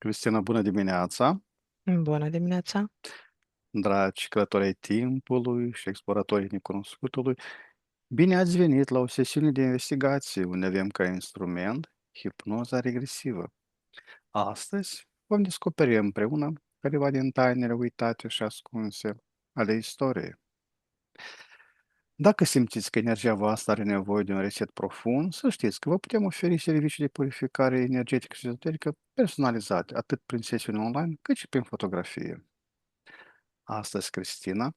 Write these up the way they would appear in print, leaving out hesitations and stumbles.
Cristina, bună dimineața! Bună dimineața! Dragi călători ai timpului și exploratorii necunoscutului, bine ați venit la o sesiune de investigație unde avem ca instrument hipnoza regresivă. Astăzi vom descoperi împreună câteva din tainele uitate și ascunse ale istoriei. Dacă simțiți că energia voastră are nevoie de un reset profund, să știți că vă putem oferi servicii de purificare energetică și ezoterică personalizate, atât prin sesiuni online, cât și prin fotografie. Astăzi, Cristina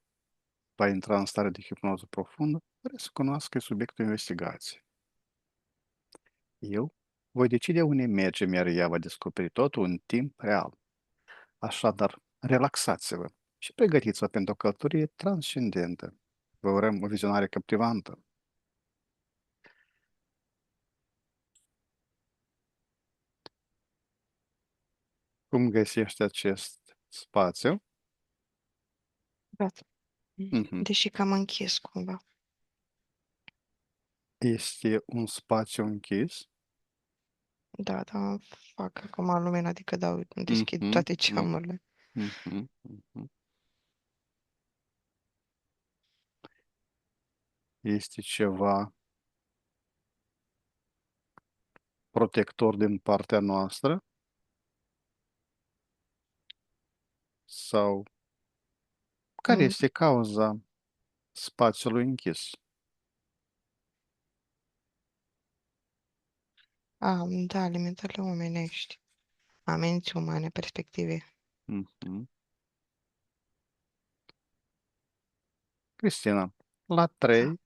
va intra în stare de hipnoză profundă, fără să cunoască subiectul investigației. Eu voi decide unde mergem, iar ea va descoperi totul în timp real. Așadar, relaxați-vă și pregătiți-vă pentru o călătorie transcendentă. Vă urăm o vizionare captivantă. Cum găsești acest spațiu? Gata. Mhm. Deși cam închis cumva. Este un spațiu închis. Da, da, fac acum lumina, adică deschid Mhm, toate mhm, geamurile. mhm, mhm. Este ceva protector din partea noastră sau care Mm, este cauza spațiului închis? da, alimentările omenești. Ameninți umane, perspective. Mhm. Cristina, la Da. 3,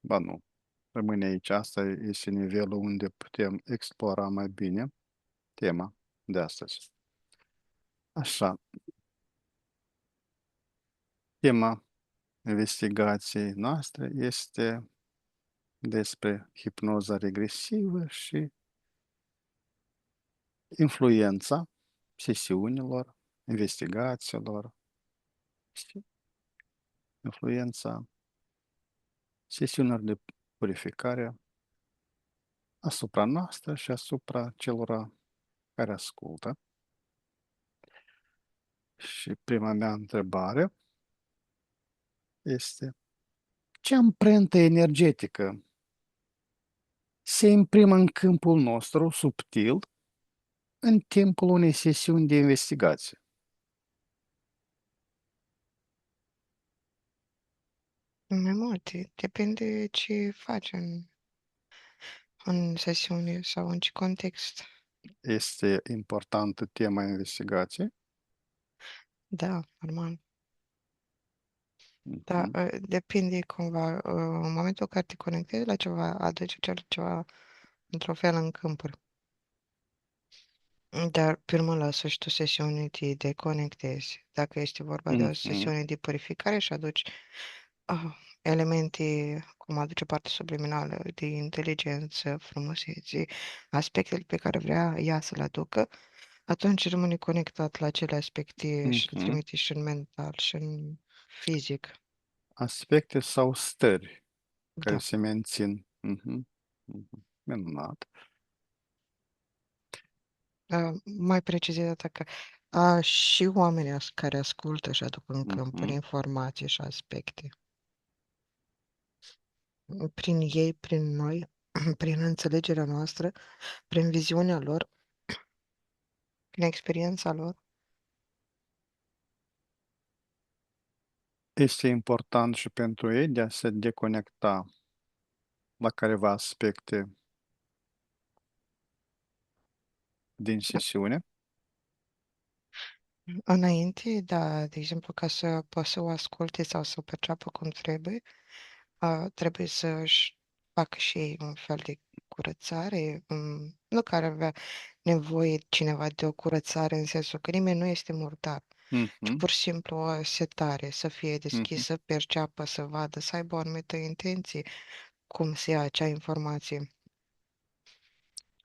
ba nu, rămâne aici. Asta este nivelul unde putem explora mai bine tema de astăzi. Așa, tema investigației noastre este despre hipnoza regresivă și influența sesiunilor, investigațiilor și influența sesiunilor de purificare asupra noastră și asupra celor care ascultă. Și prima mea întrebare este: ce amprentă energetică se imprimă în câmpul nostru subtil în timpul unei sesiuni de investigație? Mai multe. Depinde ce faci în sesiune sau în ce context. Este importantă tema investigației? Da, normal. Da, Mhm, depinde cumva. În momentul în care te conectezi la ceva, aduce ceva într-un fel în câmpuri. Dar pe urmă, la sfârșitul sesiunii te deconectezi. Dacă este vorba de o mhm, sesiune de purificare și aduci elemente cum aduce parte subliminală de inteligență, frumusețe, aspectele pe care vrea ea să le aducă, atunci rămâne conectat la acele aspecte și le mhm. trimite și în mental și în fizic. Aspecte sau stări care Da. se mențin. Mhm, mhm. Minunat. Mai precizat că și oamenii care ascultă și aduc în câmpuri Mhm. informații și aspecte. Prin ei, prin noi, prin înțelegerea noastră, prin viziunea lor, prin experiența lor. Este important și pentru ei de a se deconecta la careva aspecte din sesiune. Înainte, da, de exemplu, ca să poți să o asculte sau să o perceapă cum trebuie, trebuie să-și facă și ei un fel de curățare, nu care avea nevoie cineva de o curățare în sensul că nimeni nu este murdar, ci Mhm, pur și simplu o setare, să fie mhm. deschisă, perceapă, să vadă, să aibă o anumită intenție, cum se ia acea informație.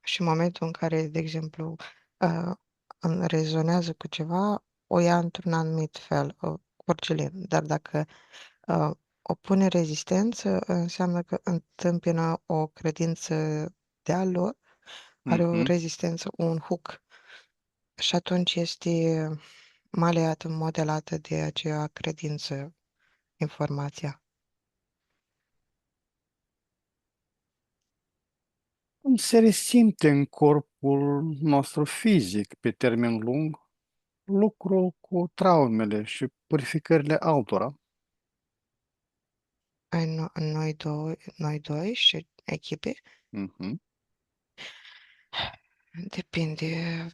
Și în momentul în care, de exemplu, uh, rezonează cu ceva, o ia într-un anumit fel, curgile. Dar dacă Opune rezistență înseamnă că întâmpină o credință de-a lor, are o Mhm. rezistență, un hook. Și atunci este maleată, modelată de aceea credință, informația. Cum se resimte în corpul nostru fizic, pe termen lung, lucrul cu traumele și purificările altora? Noi doi și echipe, Mhm. depinde,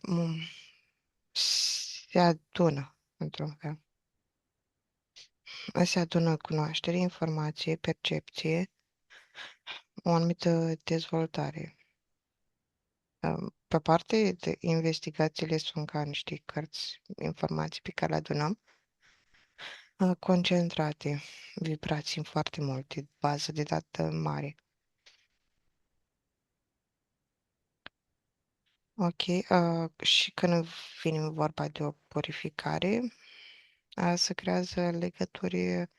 se adună, într-un fel. Se adună cunoaștere, informație, percepție, o anumită dezvoltare. Pe parte, de investigațiile sunt ca niște cărți, informații pe care le adunăm, concentrate, vibrații foarte multe, bază de dată mare. Ok, și când vine vorba de o purificare, se creează legături,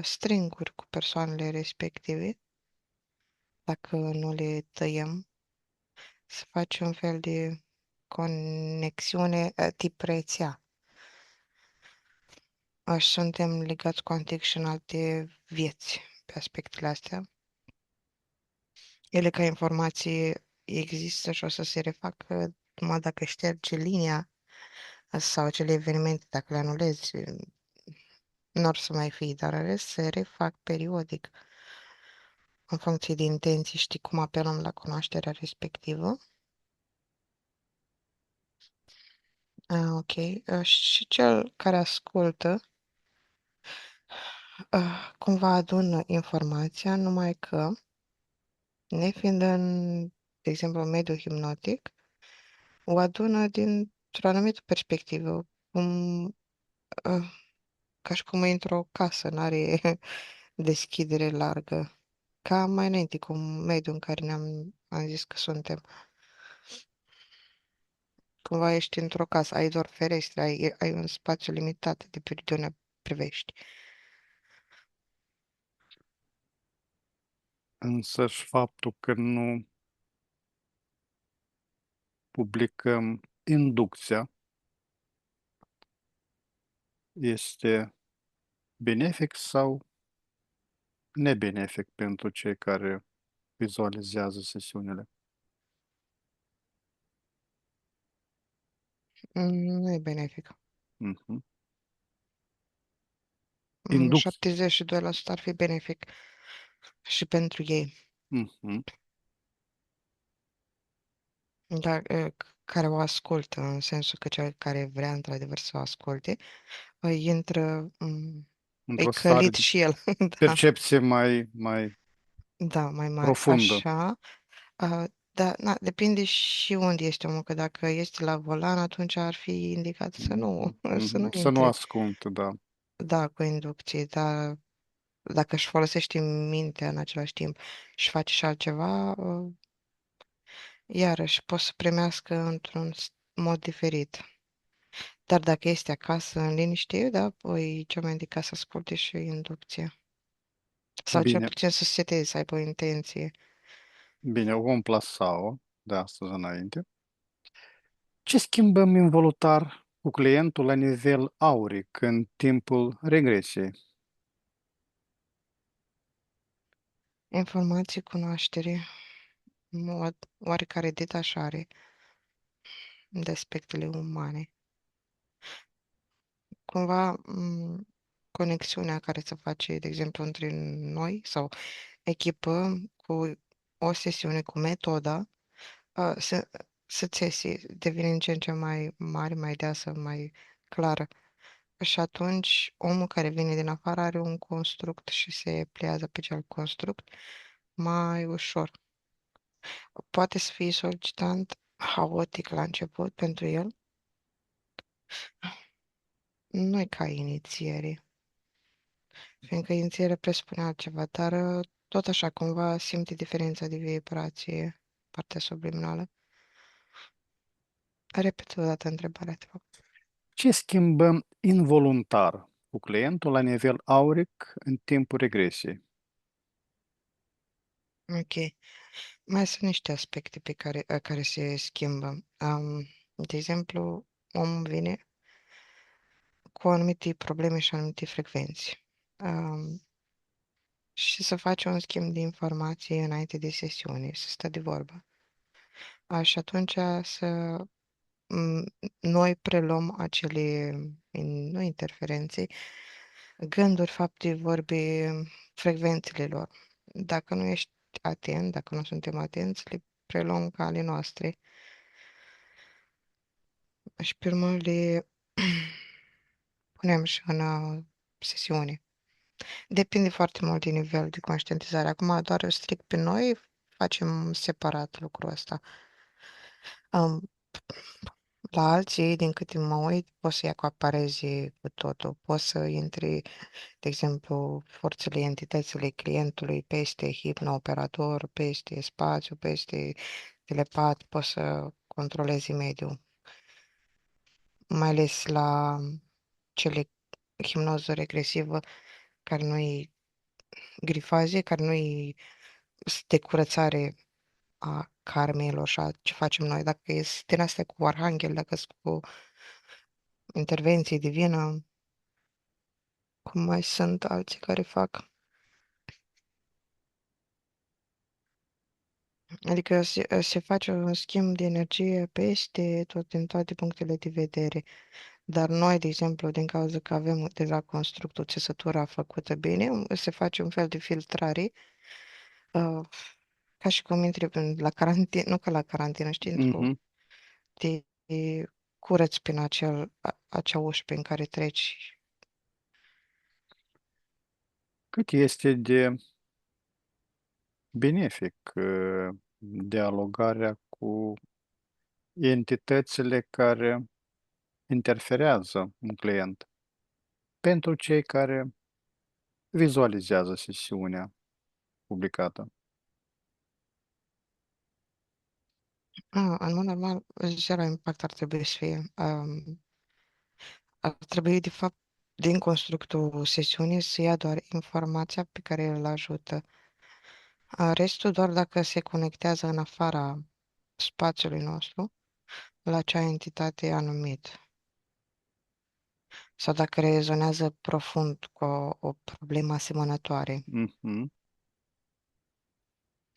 stringuri cu persoanele respective, dacă nu le tăiem, să face un fel de conexiune tip rețea. Și suntem legați cu antic și în alte vieți pe aspectele astea. Ele ca informații există și o să se refacă numai dacă ștergi linia sau acele evenimente, dacă le anulezi, nu or să mai fie, dar în rest se refac periodic în funcție de intenții, știi cum apelăm la cunoașterea respectivă. Ok. Și cel care ascultă cumva adună informația, numai că, nefiind în, de exemplu, în mediul hipnotic, o adună dintr-o anumită perspectivă, cum, uh, ca și cum e într-o casă, n-are deschidere largă. Ca mai înainte, cu mediul în care am zis că suntem. Cumva ești într-o casă, ai doar ferestre, ai un spațiu limitat de pe unde privești. Însăși faptul că nu publicăm inducția este benefic sau nebenefic pentru cei care vizualizează sesiunile? Nu e benefic. Mhm. Inducție. 72% ar fi benefic și pentru ei. Mhm. Dar care o ascultă, în sensul că cel care vrea într-adevăr să o asculte, intră, e Într-o stare călit de și el. Da, percepție mai da, mai mare. profundă. Așa. Da, na, depinde și unde este omul, că dacă este la volan, atunci ar fi indicat să nu, Mhm. să nu Mhm. Să nu intre. ascund, da. Da, cu inducție, dar dacă își folosește mintea în același timp și face și altceva, iarăși pot să primească într-un mod diferit. Dar dacă este acasă în liniște, da, păi cea mai indicat să asculte și inducția. Sau cel Bine, puțin să seteze, să aibă o intenție. bine, vom plasa-o de astăzi înainte. Ce schimbăm involutar cu clientul la nivel auric în timpul regresiei? Informații, cunoaștere, oarecare detașare de aspectele umane. Cumva, conexiunea care se face, de exemplu, între noi sau echipă cu o sesiune cu metoda, să, să țese, devine în ce în ce mai mare, mai deasă, mai clară. Și atunci omul care vine din afară are un construct și se pliază pe cel construct mai ușor. Poate să fie solicitant, haotic la început pentru el, nu e ca inițiere, fiindcă inițierea presupune altceva, dar tot așa cumva simte diferența de vibrație, partea subliminală. Repet o dată întrebarea, te rog. Ce schimbăm involuntar cu clientul la nivel auric în timpul regresiei. Ok. Mai sunt niște aspecte care se schimbă. De exemplu, omul vine cu anumite probleme și anumite frecvenți. Um, și să face un schimb de informații înainte de sesiune, să stă de vorbă. Și atunci să m, noi preluăm acele, nu interferențe, gânduri, fapte, vorbe, frecvențele lor. Dacă nu ești atent, dacă nu suntem atenți, le preluăm ca ale noastre și pe urmă le punem și în sesiune. Depinde foarte mult din nivel de conștientizare. Acum doar strict pe noi facem separat lucrul ăsta. Am, la alții, din câte mă uit, poți să-i acaparezi cu totul. Poți să intri, de exemplu, forțele, entitățile clientului peste hipnooperator, peste spațiu, peste telepat, poți să controlezi mediul. Mai ales la cele hipnoză regresivă care nu-i grifazie, care nu-i de curățare a karmelor și a ce facem noi. Dacă e din astea cu arhanghel, dacă sunt cu intervenție divină, cum mai sunt alții care fac. Adică se face un schimb de energie peste tot, din toate punctele de vedere. Dar noi, de exemplu, din cauza că avem deja constructul, țesătura făcută bine, se face un fel de filtrare, uh, ca și cum intri la carantină, nu ca la carantină, știi, Mhm. te curăț prin acea ușă prin care treci. Cât este de benefic dialogarea cu entitățile care interferează un client pentru cei care vizualizează sesiunea publicată. În mod normal, zero impact ar trebui să fie. Ar trebui, de fapt, din constructul sesiunii să ia doar informația pe care îl ajută. Restul doar dacă se conectează în afara spațiului nostru la acea entitate anumit sau dacă rezonează profund cu o problemă asemănătoare. Mhm.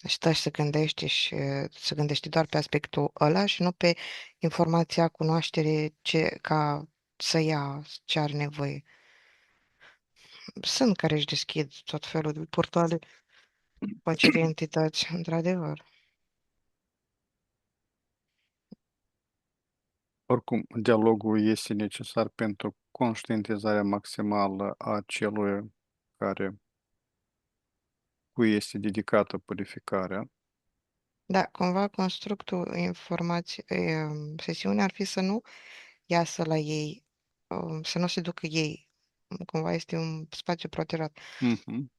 Stai să gândești și să gândești doar pe aspectul ăla și nu pe informația, cunoaștere ca să ia ce are nevoie. Sunt care își deschid tot felul de portoale cu acele entități, într-adevăr. Oricum, dialogul este necesar pentru conștientizarea maximală a celui care cui este dedicată purificarea. Da, cumva constructul sesiunea ar fi să nu iasă la ei, să nu se ducă ei. Cumva este un spațiu protejat. Mhm.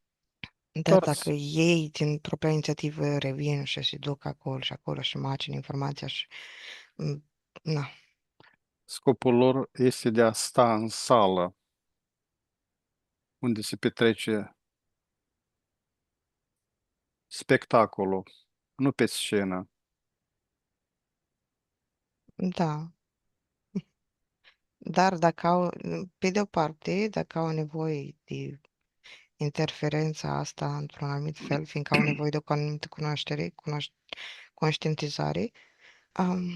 Dar Doar dacă ei, din propria inițiativă, revin și se duc acolo și macin informația și... Na, scopul lor este de a sta în sală unde se petrece spectacolul, nu pe scenă. da. Dar dacă au, pe de o parte, dacă au nevoie de interferența asta într-un anumit fel, fiindcă au nevoie de o anumită cunoaștere, conștientizare, um,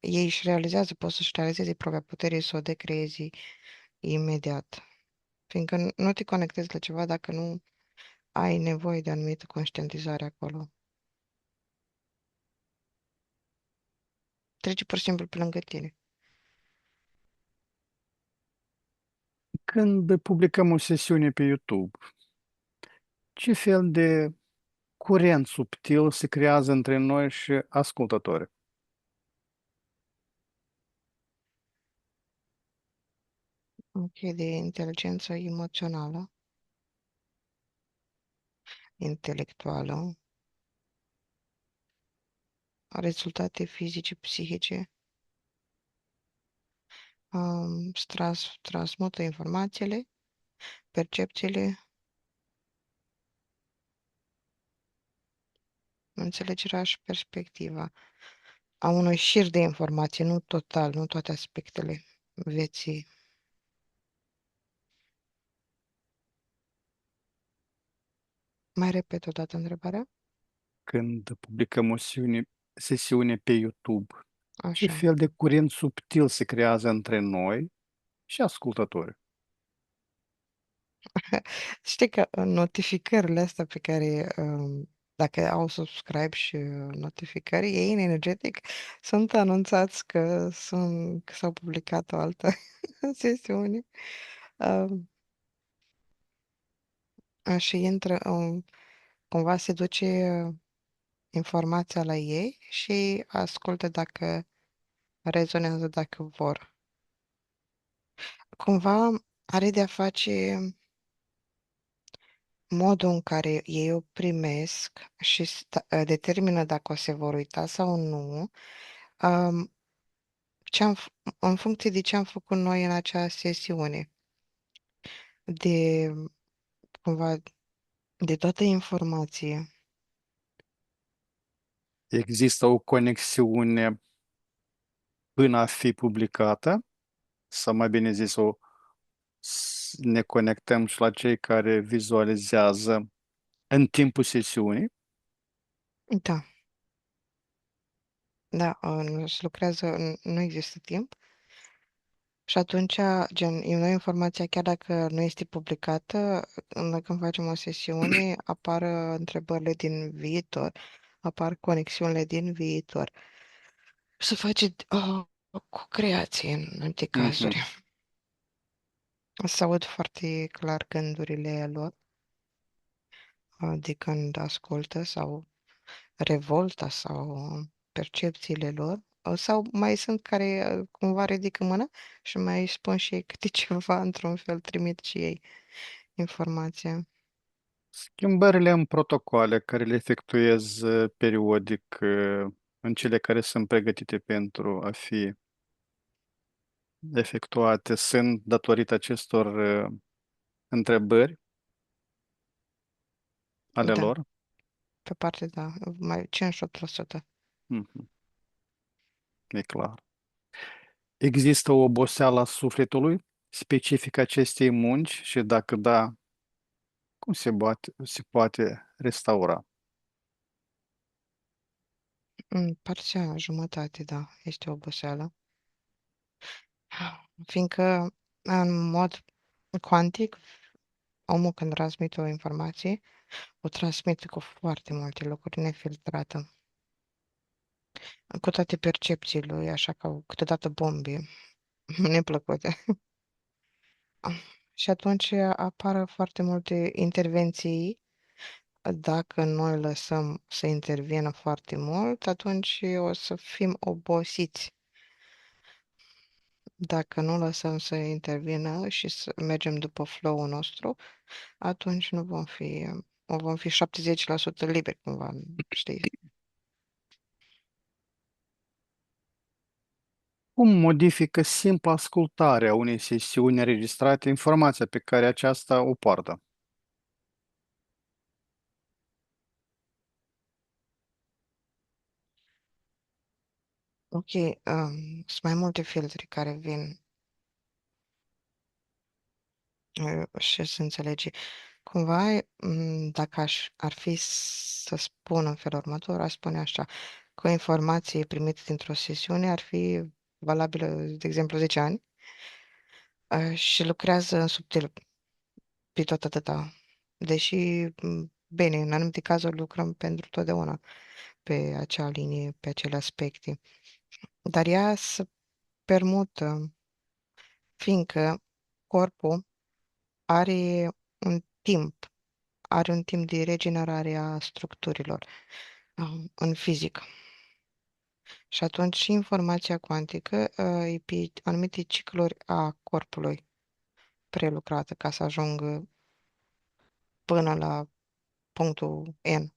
ei își realizează, pot să-și realizeze propria putere să o decreezi imediat. Fiindcă nu te conectezi la ceva dacă nu ai nevoie de anumită conștientizare acolo. Trece pur și simplu pe lângă tine. Când publicăm o sesiune pe YouTube, ce fel de curent subtil se creează între noi și ascultători? Ok, de inteligență emoțională, intelectuală, rezultate fizice, psihice, transmută informațiile, percepțiile, înțelegerea și perspectiva a unui șir de informații, nu total, nu toate aspectele vieții. Mai repet o dată întrebarea? Când publicăm sesiune pe YouTube, ce Așa. fel de curent subtil se creează între noi și ascultători? Știi că notificările astea pe care, dacă au subscribe și notificări, ei în energetic sunt anunțați că s-au publicat o altă sesiune. Um, și intră, cumva se duce informația la ei și ascultă dacă rezonează, dacă vor. Cumva are de-a face modul în care ei o primesc și determină dacă o se vor uita sau nu, um, în funcție de ce am făcut noi în acea sesiune, de cumva de toată informație. Există o conexiune până a fi publicată, sau mai bine zis, ne conectăm și la cei care vizualizează în timpul sesiunii. Da, da, nu se lucrează, nu există timp. Și atunci, gen, noi informația, chiar dacă nu este publicată, când facem o sesiune, apar întrebările din viitor, apar conexiunile din viitor. Se face cu creație în multe cazuri. Mhm. Se aud foarte clar gândurile lor de când ascultă sau revolta sau percepțiile lor. Sau mai sunt care cumva ridică mâna și mai spun și ei câte ceva, într-un fel, trimit și ei informația. Schimbările în protocoale care le efectuez periodic în cele care sunt pregătite pentru a fi efectuate sunt datorită acestor întrebări ale Da, lor. pe parte, da, mai 58%. Mhm. E clar. Există o oboseală a sufletului specifică acestei munci și dacă da, cum se poate restaura? Partea jumătate, da, este oboseală. Fiindcă, în mod cuantic, omul când transmite o informație, o transmite cu foarte multe lucruri nefiltrată, cu toate percepțiile lui, așa ca câteodată bombe neplăcute. Și atunci apar foarte multe intervenții. Dacă noi lăsăm să intervină foarte mult, atunci o să fim obosiți. Dacă nu lăsăm să intervină și să mergem după flow-ul nostru, atunci nu vom fi 70% liberi cumva, știi? Cum modifică simpla ascultare a unei sesiuni înregistrate informația pe care aceasta o poartă? Ok, sunt mai multe filtre care vin și să înțelegi. Cumva, dacă ar fi să spun în felul următor, aș spune așa, că o informație primită dintr-o sesiune ar fi valabilă, de exemplu, 10 ani și lucrează în subtil pe tot atâta. Deși, bine, în anumite cazuri lucrăm pentru totdeauna pe acea linie, pe acele aspecte. Dar ea se permută, fiindcă corpul are un timp, are un timp de regenerare a structurilor în fizică. Și atunci și informația cuantică e pe anumite cicluri a corpului prelucrată ca să ajungă până la punctul N.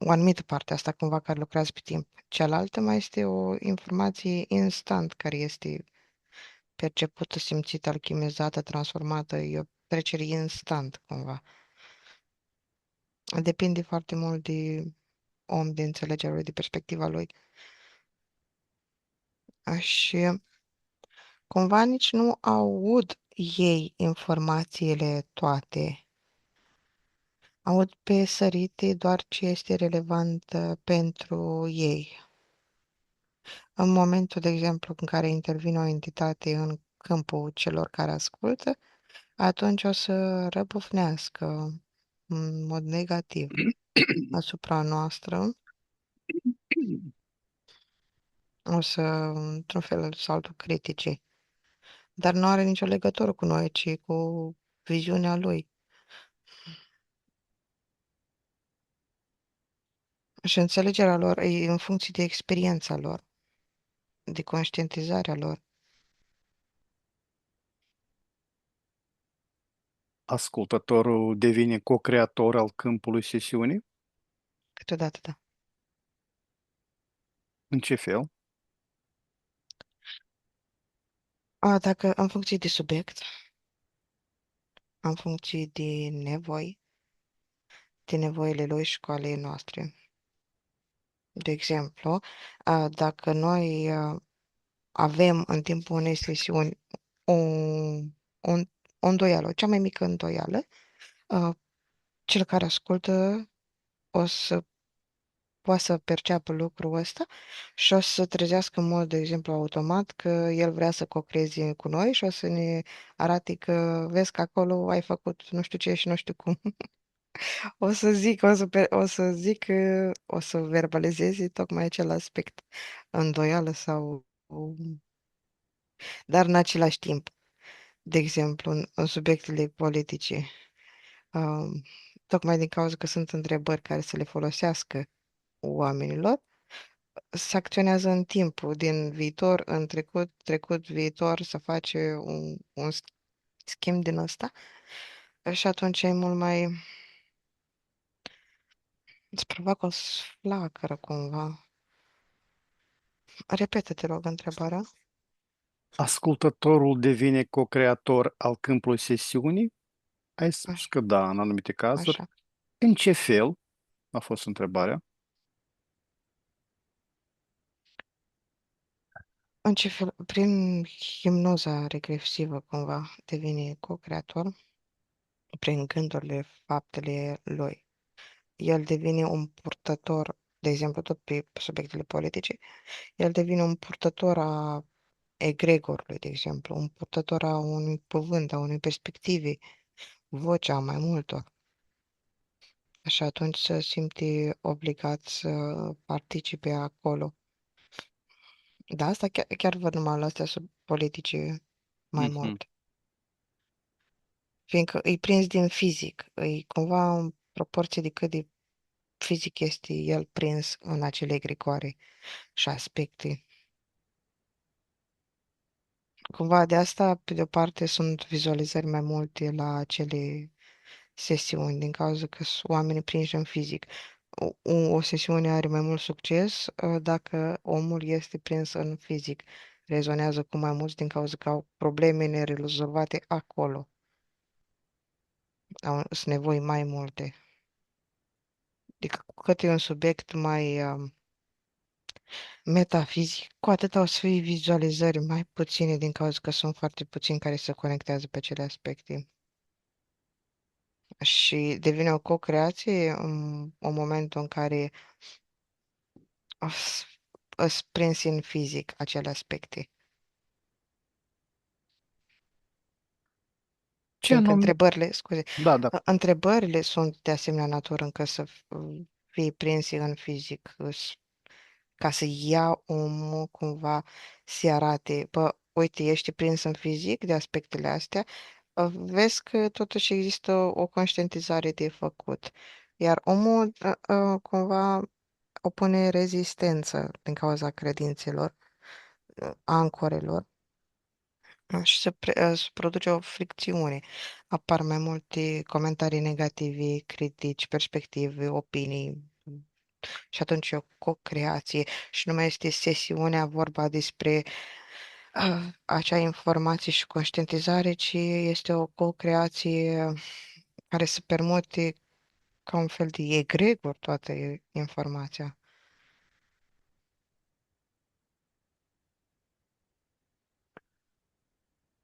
o anumită parte asta cumva care lucrează pe timp. Cealaltă mai este o informație instant care este percepută, simțită, alchimizată, transformată, e o trecere instant cumva. Depinde foarte mult de om, de înțelegerea lui, de perspectiva lui. Și cumva nici nu aud ei informațiile toate. Aud pe sărite doar ce este relevant pentru ei. În momentul, de exemplu, în care intervine o entitate în câmpul celor care ascultă, atunci o să răbufnească în mod negativ asupra noastră, o să, într-un fel sau altul, critique. Dar nu are nicio legătură cu noi, ci cu viziunea lui. Și înțelegerea lor e în funcție de experiența lor, de conștientizarea lor. Ascultătorul devine co-creator al câmpului sesiunii? Câteodată, da. În ce fel? Dacă în funcție de subiect, în funcție de nevoile lui și cu ale noastre. De exemplu, dacă noi avem în timpul unei sesiuni o, o, o îndoială, cea mai mică îndoială, a, cel care ascultă o să poată să perceapă lucrul ăsta și o să se trezească în mod, de exemplu, automat că el vrea să cocreeze cu noi și o să ne arate că vezi că acolo ai făcut nu știu ce și nu știu cum. O să verbalizeze tocmai acel aspect, îndoială sau... Dar în același timp, de exemplu, în subiectele politice, um, tocmai din cauza că sunt întrebări care să le folosească oamenilor, se acționează în timpul, din viitor în trecut, trecut, viitor, să face un schimb din ăsta și atunci e mult mai... Îți provoacă o flacără cumva. Repetă, te rog, întrebarea. Ascultătorul devine co-creator al câmpului sesiunii? Ai spus Așa, că da, în anumite cazuri. așa. În ce fel? A fost întrebarea. În ce fel? Prin hipnoza regresivă, cumva, devine co-creator, prin gândurile, faptele lui. El devine un purtător, de exemplu, tot pe subiectele politice, el devine un purtător a egregorului, de exemplu, un purtător a unui cuvânt, a unei perspective, vocea mai multor. Și atunci se simte obligat să participe acolo. Da, asta chiar văd numai la astea sub politice mai Mhm. mult. Fiindcă îi prins din fizic, îi cumva în proporție de cât de fizic este el prins în acele egregoare și aspecte. Cumva de asta, pe de-o parte, sunt vizualizări mai multe la acele sesiuni, din cauza că sunt oamenii prinși în fizic. O sesiune are mai mult succes dacă omul este prins în fizic. Rezonează cu mai mulți din cauza că au probleme nerezolvate acolo. Sunt nevoi mai multe. Adică cu cât e un subiect mai metafizic, cu atât o să fie vizualizări mai puține din cauza că sunt foarte puțini care se conectează pe acele aspecte. Și devine o co-creație în momentul în care îs prins în fizic acele aspecte. Ce Fiindcă anume? întrebările, scuze, Da, da. întrebările sunt de asemenea natură încât să fie prinse în fizic, ca să ia omul cumva să arate, bă, uite, ești prins în fizic de aspectele astea, vezi că totuși există o conștientizare de făcut. Iar omul cumva opune rezistență din cauza credințelor, ancorelor și se produce o fricțiune. Apar mai multe comentarii negative, critici, perspective, opinii. Și atunci e o co-creație și nu mai este sesiunea vorba despre acea informație și conștientizare, ci este o co-creație care să permite ca un fel de egregor toată informația.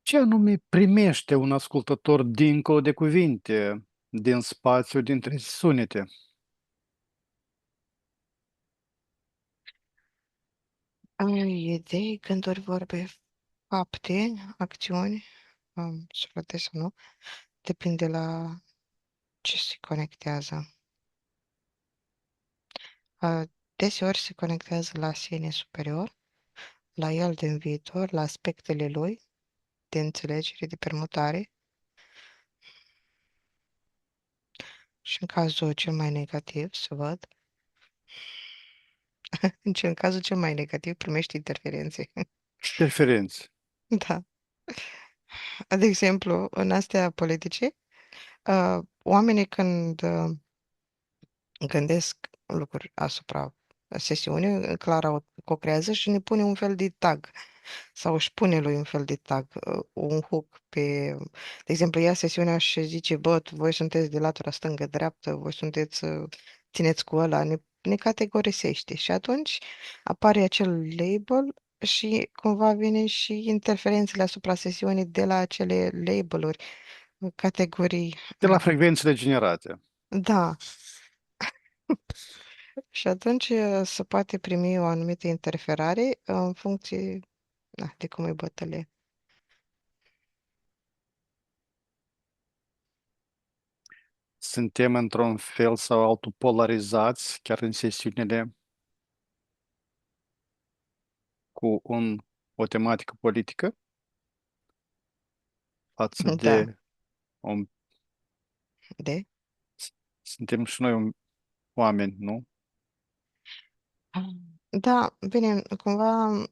Ce anume primește un ascultător dincolo de cuvinte, din spațiu dintre sunete? Ai idei, gânduri, vorbe, fapte, acțiuni, suflete sau nu, depinde la ce se conectează. Uh, Deseori se conectează la sine superior, la el din viitor, la aspectele lui de înțelegere, de permutare și în cazul cel mai negativ, să văd, în cazul cel mai negativ primești interferențe. Interferențe. Da. De exemplu, în astea politice, oamenii când gândesc lucruri asupra sesiunii, Clara o creează și ne pune un fel de tag sau își pune lui un fel de tag, un hook pe, de exemplu, ia sesiunea și zice, bă, voi sunteți de latura stângă-dreaptă, voi sunteți, țineți cu ăla, ne categorisește și atunci apare acel label și cumva vine și interferențele asupra sesiunii de la acele labeluri, categorii. De la frecvențele generate. Da, și atunci se poate primi o anumită interferare în funcție, da, de cum e bătălie. Suntem într-un fel sau altul polarizați, chiar în sesiunile cu o tematică politică față Da, de un, de? suntem și noi oameni, nu? Da, bine, cumva,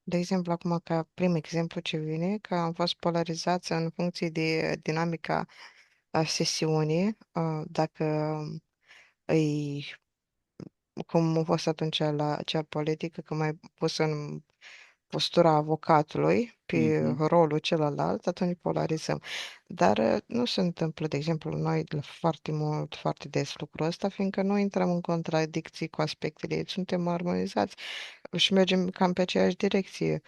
de exemplu, acum ca prim exemplu ce vine, că am fost polarizați în funcție de dinamica sesiunii, dacă îi cum a fost atunci la acea politică, că mai pus în postura avocatului pe Mhm. rolul celălalt, atunci polarizăm. Dar nu se întâmplă, de exemplu, noi foarte mult, foarte des lucrul ăsta, fiindcă noi intrăm în contradicții cu aspectele ei, suntem armonizați și mergem cam pe aceeași direcție.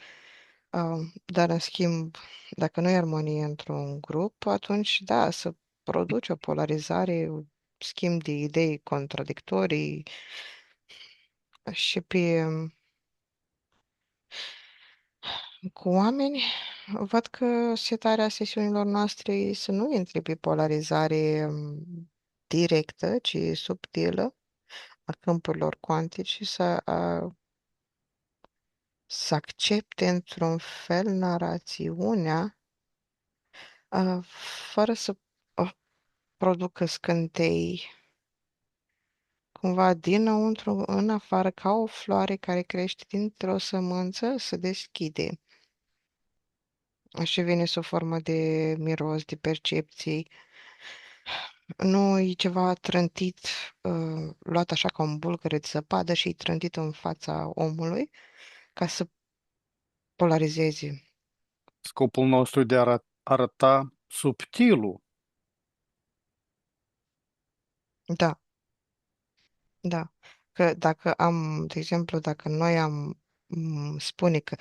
Dar, în schimb, dacă nu e armonie într-un grup, atunci, da, să produce o polarizare, un schimb de idei contradictorii, și cu oameni, văd că setarea sesiunilor noastre e să nu intre pe polarizare directă, ci subtilă a câmpurilor cuantice, să accepte într-un fel narațiunea, a, fără să producă scântei, cumva dinăuntru în afară, ca o floare care crește dintr-o sămânță, se deschide. Și vine sub formă de miros, de percepții. Nu e ceva trântit, luat așa ca un bulgăre de zăpadă și trântit în fața omului ca să polarizeze. Scopul nostru de a arăta subtilul. Da, da. Că dacă am, de exemplu, dacă noi am spune că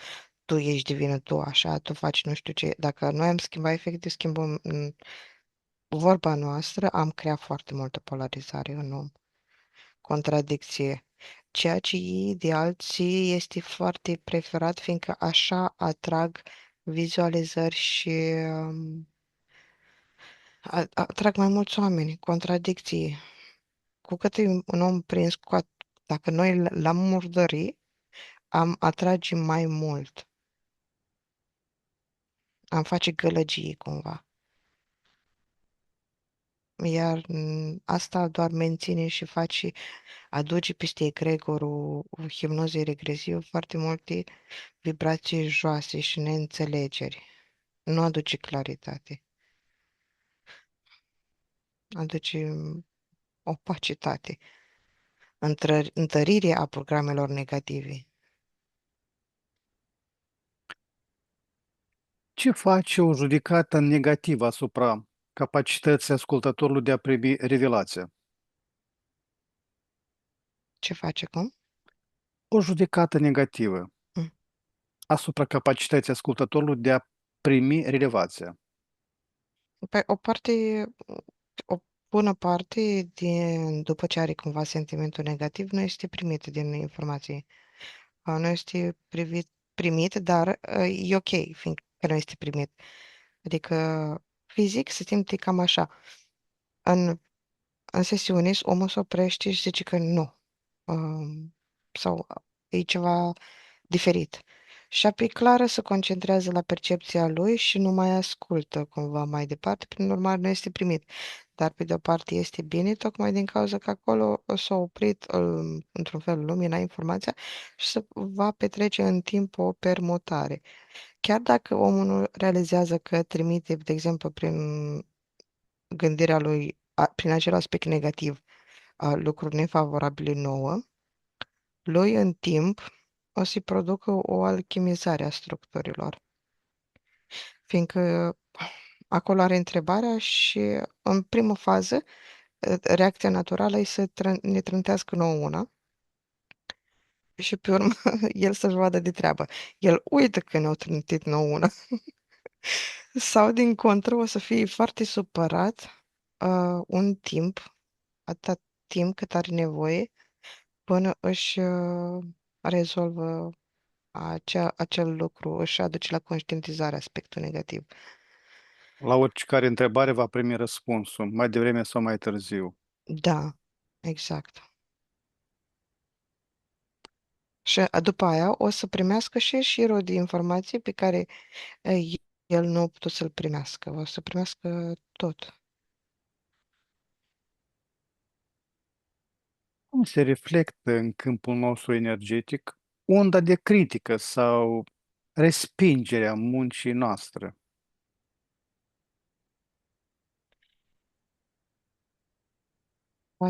tu ești divină, tu așa, tu faci nu știu ce, dacă noi am schimbat efectiv, schimbăm vorba noastră, am creat foarte multă polarizare în om. Contradicție. Ceea ce e de alții este foarte preferat, fiindcă așa atrag vizualizări și atrag mai mulți oameni. Contradicție. Cu cât e un om prins dacă noi l-am murdări, am atrage mai mult. Am face gălăgie cumva. Iar asta doar menține și face, aduce peste egregorul hipnozei regrezive foarte multe vibrații joase și neînțelegeri. Nu aduce claritate, aduce opacitate. întărire a programelor negative. Ce face o judecată negativă asupra capacității ascultătorului de a primi revelația? Ce face cum? O judecată negativă Mm. asupra capacității ascultătorului de a primi relevația. Păi o bună parte după ce are cumva sentimentul negativ, nu este primit din informație. Nu este primit, dar e ok, fiindcă nu este primit. Adică fizic se simte cam așa. În, în sesiune, omul se oprește și zice că nu. Sau e ceva diferit. Și apoi Clara se concentrează la percepția lui și nu mai ascultă cumva mai departe, prin urmare nu este primit. Dar pe de o parte este bine, tocmai din cauza că acolo s-a oprit într-un fel lumina, informația și se va petrece în timp o permutare. Chiar dacă omul nu realizează că trimite, de exemplu, prin gândirea lui, prin acel aspect negativ, lucruri nefavorabile nouă, lui în timp o să-i producă o alchimizare a structurilor, fiindcă acolo are întrebarea și în primă fază reacția naturală e să ne trântească nouă una și pe urmă el să-și vadă de treabă. El uită că ne-au trântit nouă una sau din contră o să fie foarte supărat un timp, atât timp cât are nevoie până își rezolvă acel lucru, își aduce la conștientizare aspectul negativ. La oricare întrebare va primi răspunsul, mai devreme sau mai târziu. Da, exact. Și după aia o să primească și șirul de informații pe care el nu a putut să-l primească. O să primească tot. Cum se reflectă în câmpul nostru energetic onda de critică sau respingerea muncii noastre?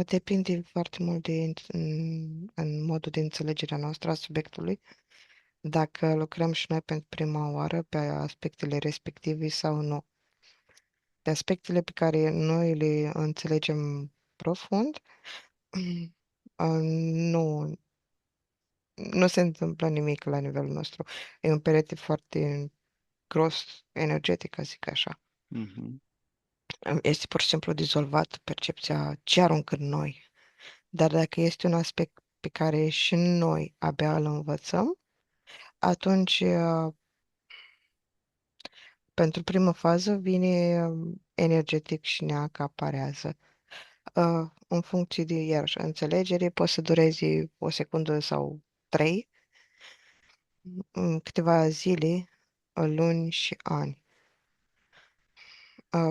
Depinde foarte mult în modul de înțelegere a noastră a subiectului, dacă lucrăm și noi pentru prima oară pe aspectele respective sau nu. De aspectele pe care noi le înțelegem profund, nu, nu se întâmplă nimic la nivelul nostru. E un perete foarte gros, energetic, ca zic așa. Mhm. Este pur și simplu dizolvat percepția ce aruncăm noi. Dar dacă este un aspect pe care și noi abia îl învățăm, atunci, pentru prima fază, vine energetic și ne acaparează. În funcție de, iarăși, înțelegere, poate să dureze o secundă sau trei, câteva zile, luni și ani.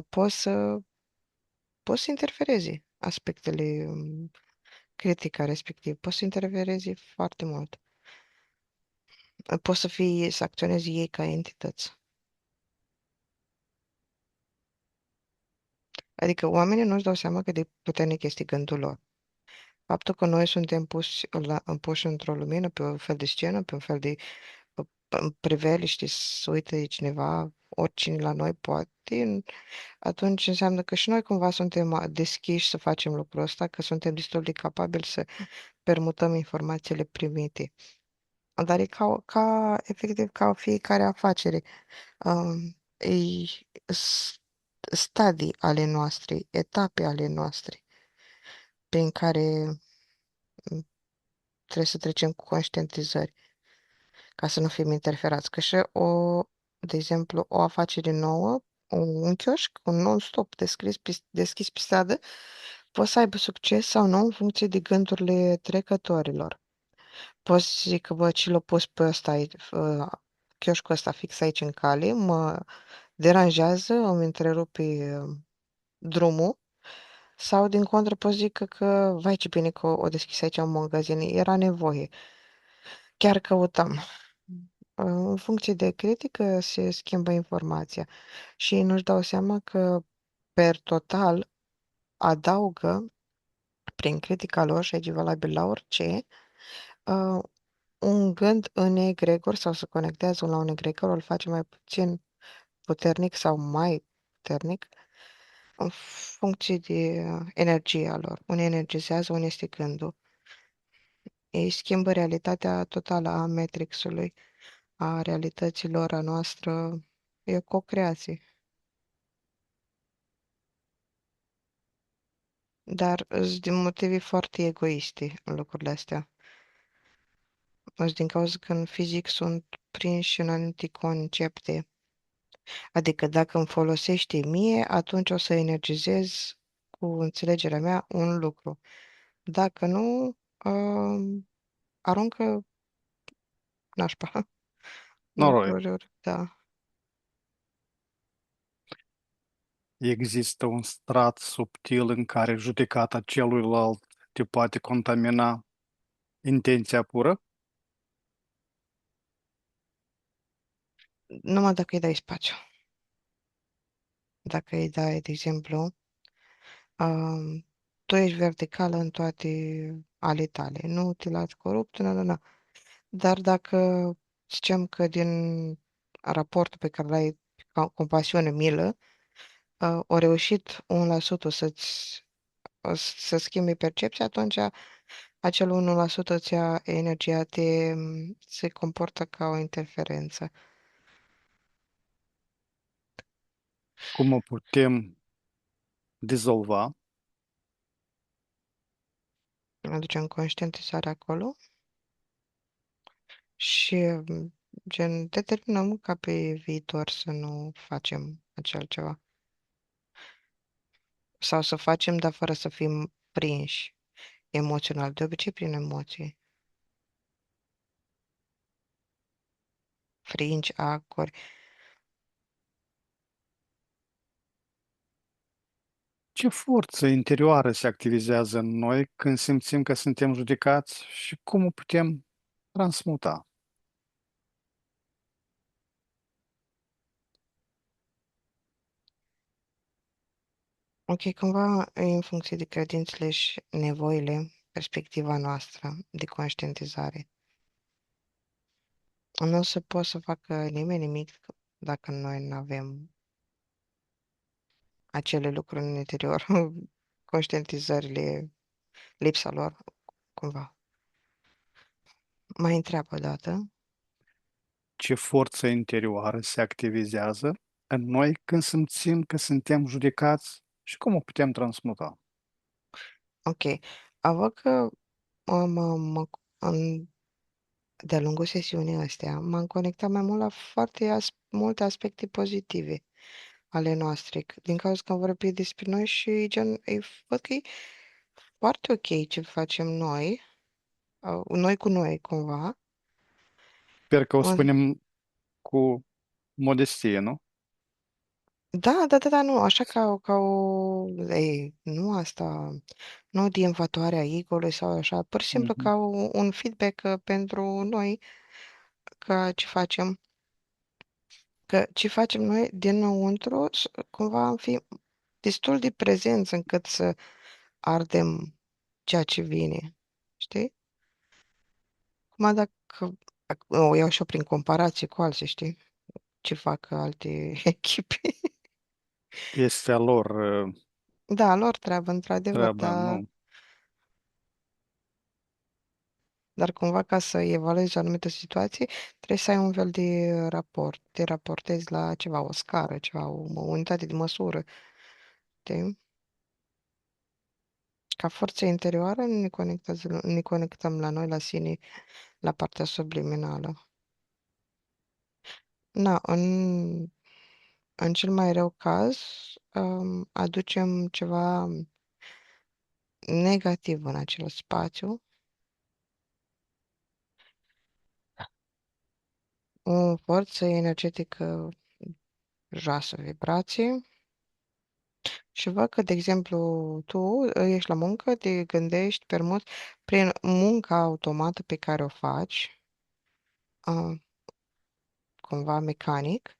Poți să interferezi aspectele critica respectiv, poți să interferezi foarte mult. Poți să acționezi ei ca entități. Adică oamenii nu-și dau seama cât de puternic este gândul lor. Faptul că noi suntem puși într-o lumină, pe un fel de scenă, pe un fel de priveliște, să uită de cineva, oricine la noi poate, atunci înseamnă că și noi cumva suntem deschiși să facem lucrul ăsta, că suntem destul de capabili să permutăm informațiile primite. Dar e efectiv, ca o fiecare afacere. E stadii ale noastre, etape ale noastre, prin care trebuie să trecem cu conștientizări, ca să nu fim interferați. Că și de exemplu, o afacere nouă, un chioșc, un non-stop deschis pe stradă, poate să aibă succes sau nu în funcție de gândurile trecătorilor. Poți zic că, bă, ce l-a pus pe ăsta aici, chioșcul ăsta fix aici în cale, mă deranjează, îmi întrerupe drumul, sau din contră poți zic că vai ce bine că o deschis aici un magazin, era nevoie, chiar căutam. În funcție de critică se schimbă informația și ei nu-și dau seama că per total adaugă prin critica lor și echivalabil la orice, uh, un gând în egregor sau să conectează la un egregor îl face mai puțin puternic sau mai puternic în funcție de energia lor. Unii energizează, unii este gândul. Ei schimbă realitatea totală a Matrixului, a realităților, a noastră. E o co-creație. Dar sunt din motive foarte egoiste în lucrurile astea. Sunt din cauza că în fizic sunt prinși în anumite concepte. Adică dacă îmi folosește mie, atunci o să energizez cu înțelegerea mea un lucru. Dacă nu, aruncă nașpa. Noroi. Lucruri, da. Există un strat subtil în care judecata celuilalt te poate contamina intenția pură? Numai dacă îi dai spațiu. Dacă îi dai, de exemplu, um, tu ești verticală în toate ale tale, nu te lași corupt, nu, nu, nu. Dar dacă zicem că din raportul pe care l-ai, compasiune, milă, o reușit 1% să schimbi percepția, atunci acel 1% îți ia energia, se comportă ca o interferență. Cum o putem dizolva? Aducem conștientizarea acolo și gen determinăm ca pe viitor să nu facem acel ceva. Sau să facem, dar fără să fim prinși emoțional, de obicei prin emoții. Fringi, acuri. Ce forță interioară se activizează în noi când simțim că suntem judecați și cum o putem transmuta? Ok, cumva e în funcție de credințele și nevoile, perspectiva noastră de conștientizare. Nu o să pot să facă nimeni nimic dacă noi nu avem acele lucruri în interior, conștientizările, lipsa lor, cumva. Mai întreabă o dată. Ce forță interioară se activizează în noi când simțim că suntem judecați și cum o putem transmuta? Ok. Văd că mă, mă, mă, în, de-a lungul sesiunii astea m-am conectat mai mult la foarte multe aspecte pozitive ale noastre, din cauza că am vorbit despre noi și gen, văd că e foarte ok ce facem noi, noi cu noi, cumva. Sper că o O- spunem cu modestie, nu? Da, da, da, da, nu, așa ei, nu asta, nu din fătoarea ego-ului sau așa, pur și simplu Mhm. ca un feedback pentru noi, că ce facem. Că ce facem noi dinăuntru, cumva am fi destul de prezenți încât să ardem ceea ce vine. Știi? Cum dacă o iau și eu prin comparație cu alții, știi? Ce fac alte echipe. Este a lor Da, lor treabă, într-adevăr, treaba, dar, nu. dar cumva ca să evaluezi o anumită situație, trebuie să ai un fel de raport. Te raportezi la ceva, o scară, ceva, o unitate de măsură. Știi? Ca forță interioară ne conectăm la noi, la sine, la partea subliminală. Na, în cel mai rău caz, aducem ceva negativ în acel spațiu, o forță energetică joasă, vibrație, și văd că, de exemplu, tu ești la muncă, te gândești permut prin munca automată pe care o faci, uh, cumva mecanic,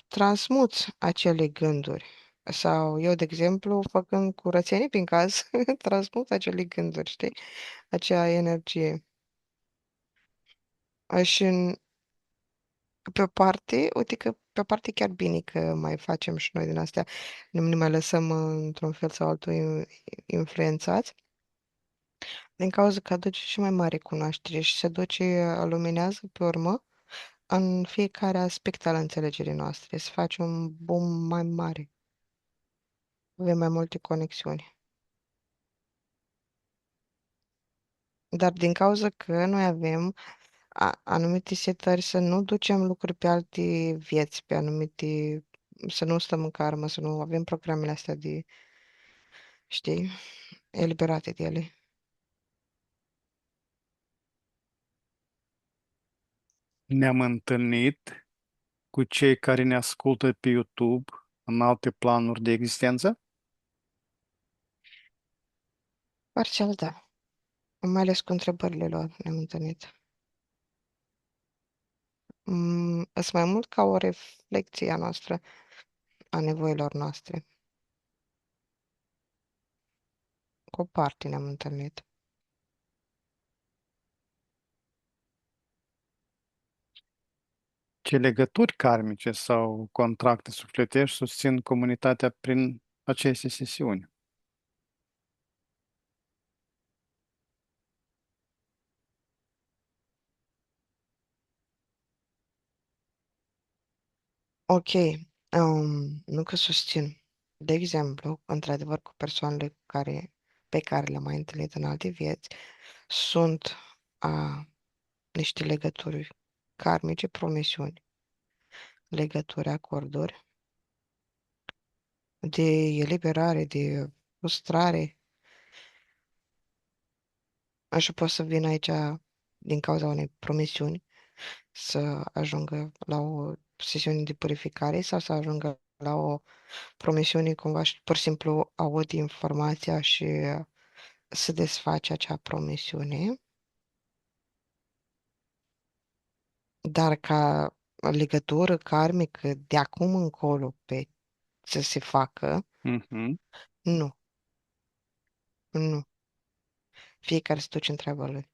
transmuți acele gânduri. Sau eu, de exemplu, făcând curățenie prin casă, transmut acele gânduri, știi? Acea energie. Și pe o parte, uite că pe o parte chiar bine că mai facem și noi din astea, nu ne mai lăsăm într-un fel sau altul influențați, din cauza că aduce și mai mare cunoaștere și se duce, luminează pe urmă în fiecare aspect al înțelegerii noastre, să face un boom mai mare, avem mai multe conexiuni. Dar din cauza că noi avem anumite setări să nu ducem lucruri pe alte vieți, pe anumite, să nu stăm în karmă, să nu avem programele astea de, știi, eliberate de ele. Ne-am întâlnit cu cei care ne ascultă pe YouTube în alte planuri de existență? Parțial, da. Mai ales cu întrebările lor ne-am întâlnit. Sunt mai mult ca o reflecție a noastră, a nevoilor noastre. Cu o parte ne-am întâlnit. Ce legături karmice sau contracte sufletești susțin comunitatea prin aceste sesiuni? Ok, nu că susțin. De exemplu, într-adevăr, cu persoanele pe care le-am mai întâlnit în alte vieți, sunt a, niște legături karmice, promisiuni, legături, acorduri de eliberare, de frustrare. Așa pot să vin aici din cauza unei promisiuni să ajungă la o sesiune de purificare sau să ajungă la o promisiune cumva și pur și simplu aud informația și se desface acea promisiune, dar ca legătură karmică de acum încolo pe să se facă, Mhm. nu, nu. Fiecare se duce în treaba lui.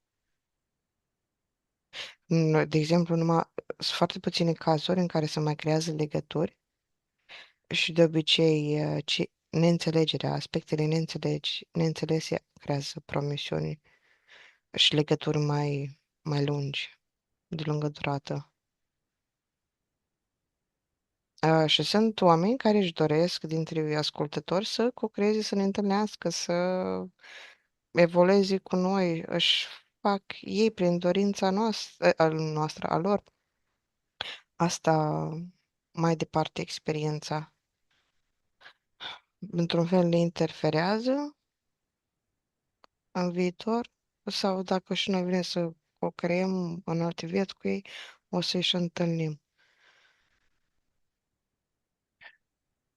De exemplu, sunt foarte puține cazuri în care se mai creează legături și de obicei neînțelegerea, aspectele neînțelese creează promisiuni și legături mai lungi, de lungă durată. Și sunt oameni care își doresc dintre ascultători să co-creeze, să ne întâlnească, să evolueze cu noi, își fac ei prin dorința noastră, a lor, asta mai departe experiența. Într-un fel ne interferează în viitor sau dacă și noi vrem să o creăm în alte vieți cu ei, o să-i și întâlnim.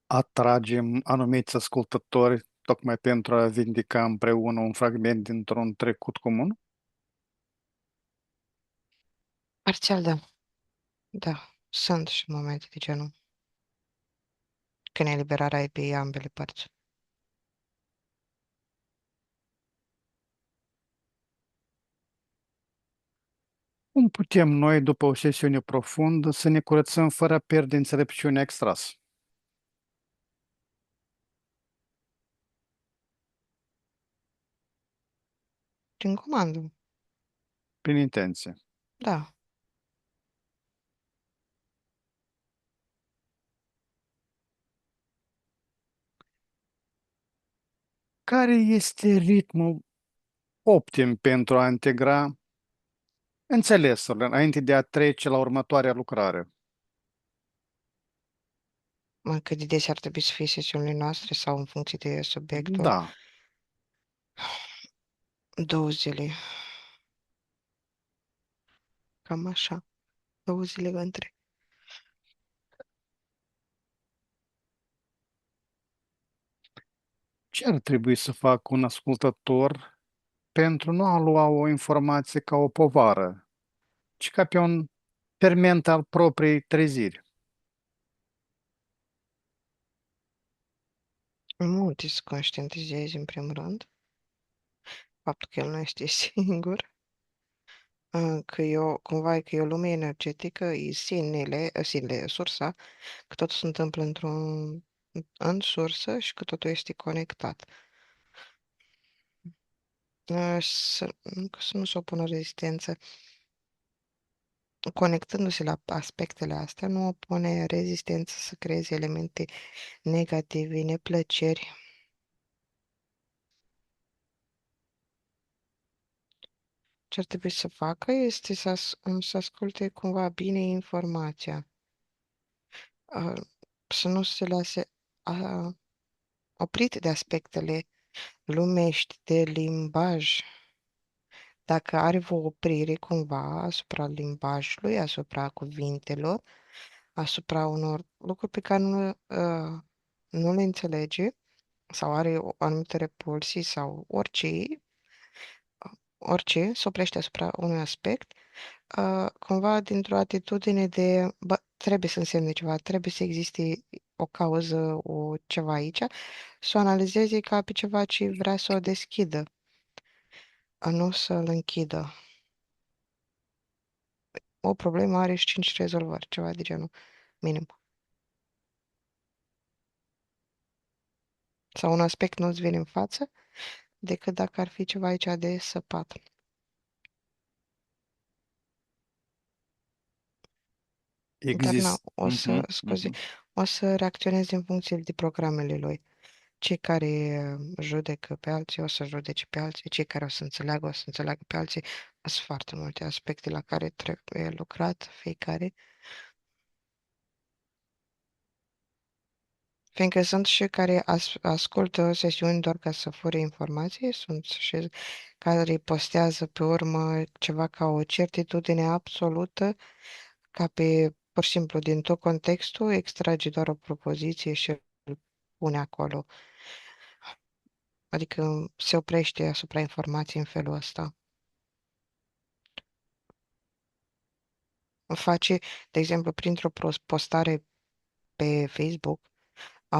Atragem anumiți ascultători tocmai pentru a vindica împreună un fragment dintr-un trecut comun? Parțial, da. Da, sunt și momente de genul. Când eliberarea e pe ambele părți. Cum putem noi, după o sesiune profundă, să ne curățăm fără a pierde înțelepciunea extrasă, Prin comandă, prin intenție? da. Care este ritmul optim pentru a integra înțelesurile înainte de a trece la următoarea lucrare? Cât de des ar trebui să fie sesiunile noastre sau în funcție de subiectul. Da. 2 zile, cam așa. 2 zile între. Ce ar trebui să facă un ascultător pentru nu a lua o informație ca o povară, ci ca pe un ferment al propriei treziri? Nu te să conștientizezi în primul rând faptul că el nu este singur, că eu, cumva, că e o lume energetică, e sinele, sursa, că totul se întâmplă în sursă și că totul este conectat. Să nu se opună rezistență. Conectându-se la aspectele astea, nu opune rezistență să creeze elemente negative, neplăceri. Ce ar trebui să facă este să asculte cumva bine informația, a, să nu se lase oprit de aspectele lumești, de limbaj. Dacă are o oprire cumva asupra limbajului, asupra cuvintelor, asupra unor lucruri pe care nu le înțelege sau are o anumită repulsie sau orice, se oprește asupra unui aspect, cumva dintr-o atitudine de, bă, trebuie să însemne ceva, trebuie să existe o cauză, ceva aici, să o analizeze ca pe ceva ce vrea să o deschidă, nu să-l închidă. O problemă are și 5 rezolvări, ceva de genul, minim. Sau un aspect nu-ți vine în față, decât dacă ar fi ceva aici de săpat. Dar na, Există. Mhm, scuze, mhm. o să reacționez în funcție de programele lui. Cei care judecă pe alții o să judece pe alții, cei care o să înțeleagă pe alții. Sunt foarte multe aspecte la care trebuie lucrat fiecare. Fiindcă sunt și care ascultă sesiuni doar ca să fure informații, sunt și care postează pe urmă ceva ca o certitudine absolută, ca pe, pur și simplu, din tot contextul, extrage doar o propoziție și îl pune acolo. Adică se oprește asupra informației în felul ăsta. Face, de exemplu, printr-o postare pe Facebook a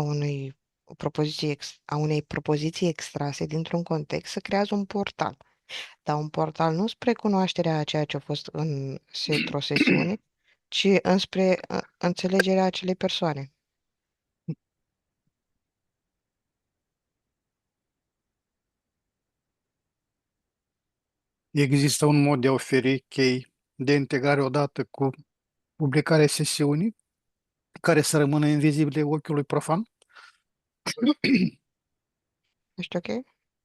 unei propoziții extrase dintr-un context, să creează un portal. Dar un portal nu spre cunoașterea a ceea ce a fost într-o sesiune, ci înspre înțelegerea acelei persoane. Există un mod de a oferi chei de integrare odată cu publicarea sesiunii, care să rămână invizibile ochiului profan? Ești ok?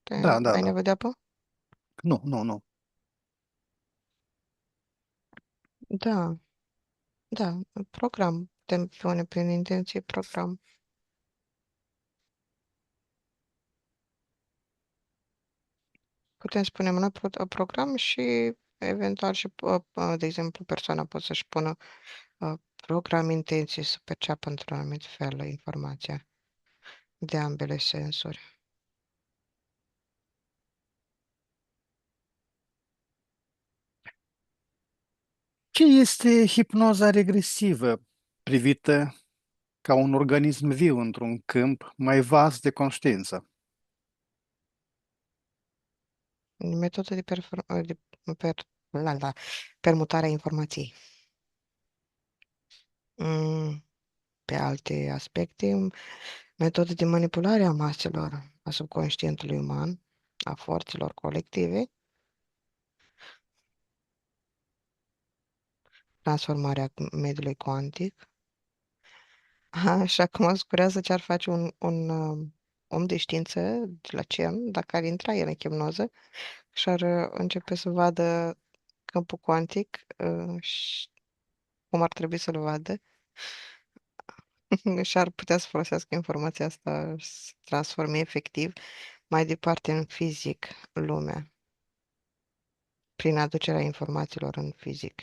Da, da, Ai da. nevoie de apă? Nu, nu, nu. Da, da, program. Putem pune prin intenție program. Putem spune mână program și eventual și, de exemplu, persoana poate să-și pună program intenție să perceapă într-un anumit fel informația de ambele sensuri. Ce este hipnoza regresivă, privită ca un organism viu într-un câmp mai vast de conștiință? Metodă per, permutarea informației. Mm, Pe alte aspecte, metode de manipulare a maselor, a subconștientului uman, a forțelor colective, transformarea mediului cuantic. Și acum îți curează ce ar face un om de știință de la CERN dacă ar intra el în hipnoză și ar începe să vadă câmpul cuantic și cum ar trebui să-l vadă și ar putea să folosească informația asta și să transforme efectiv mai departe în fizic lumea, prin aducerea informațiilor în fizic.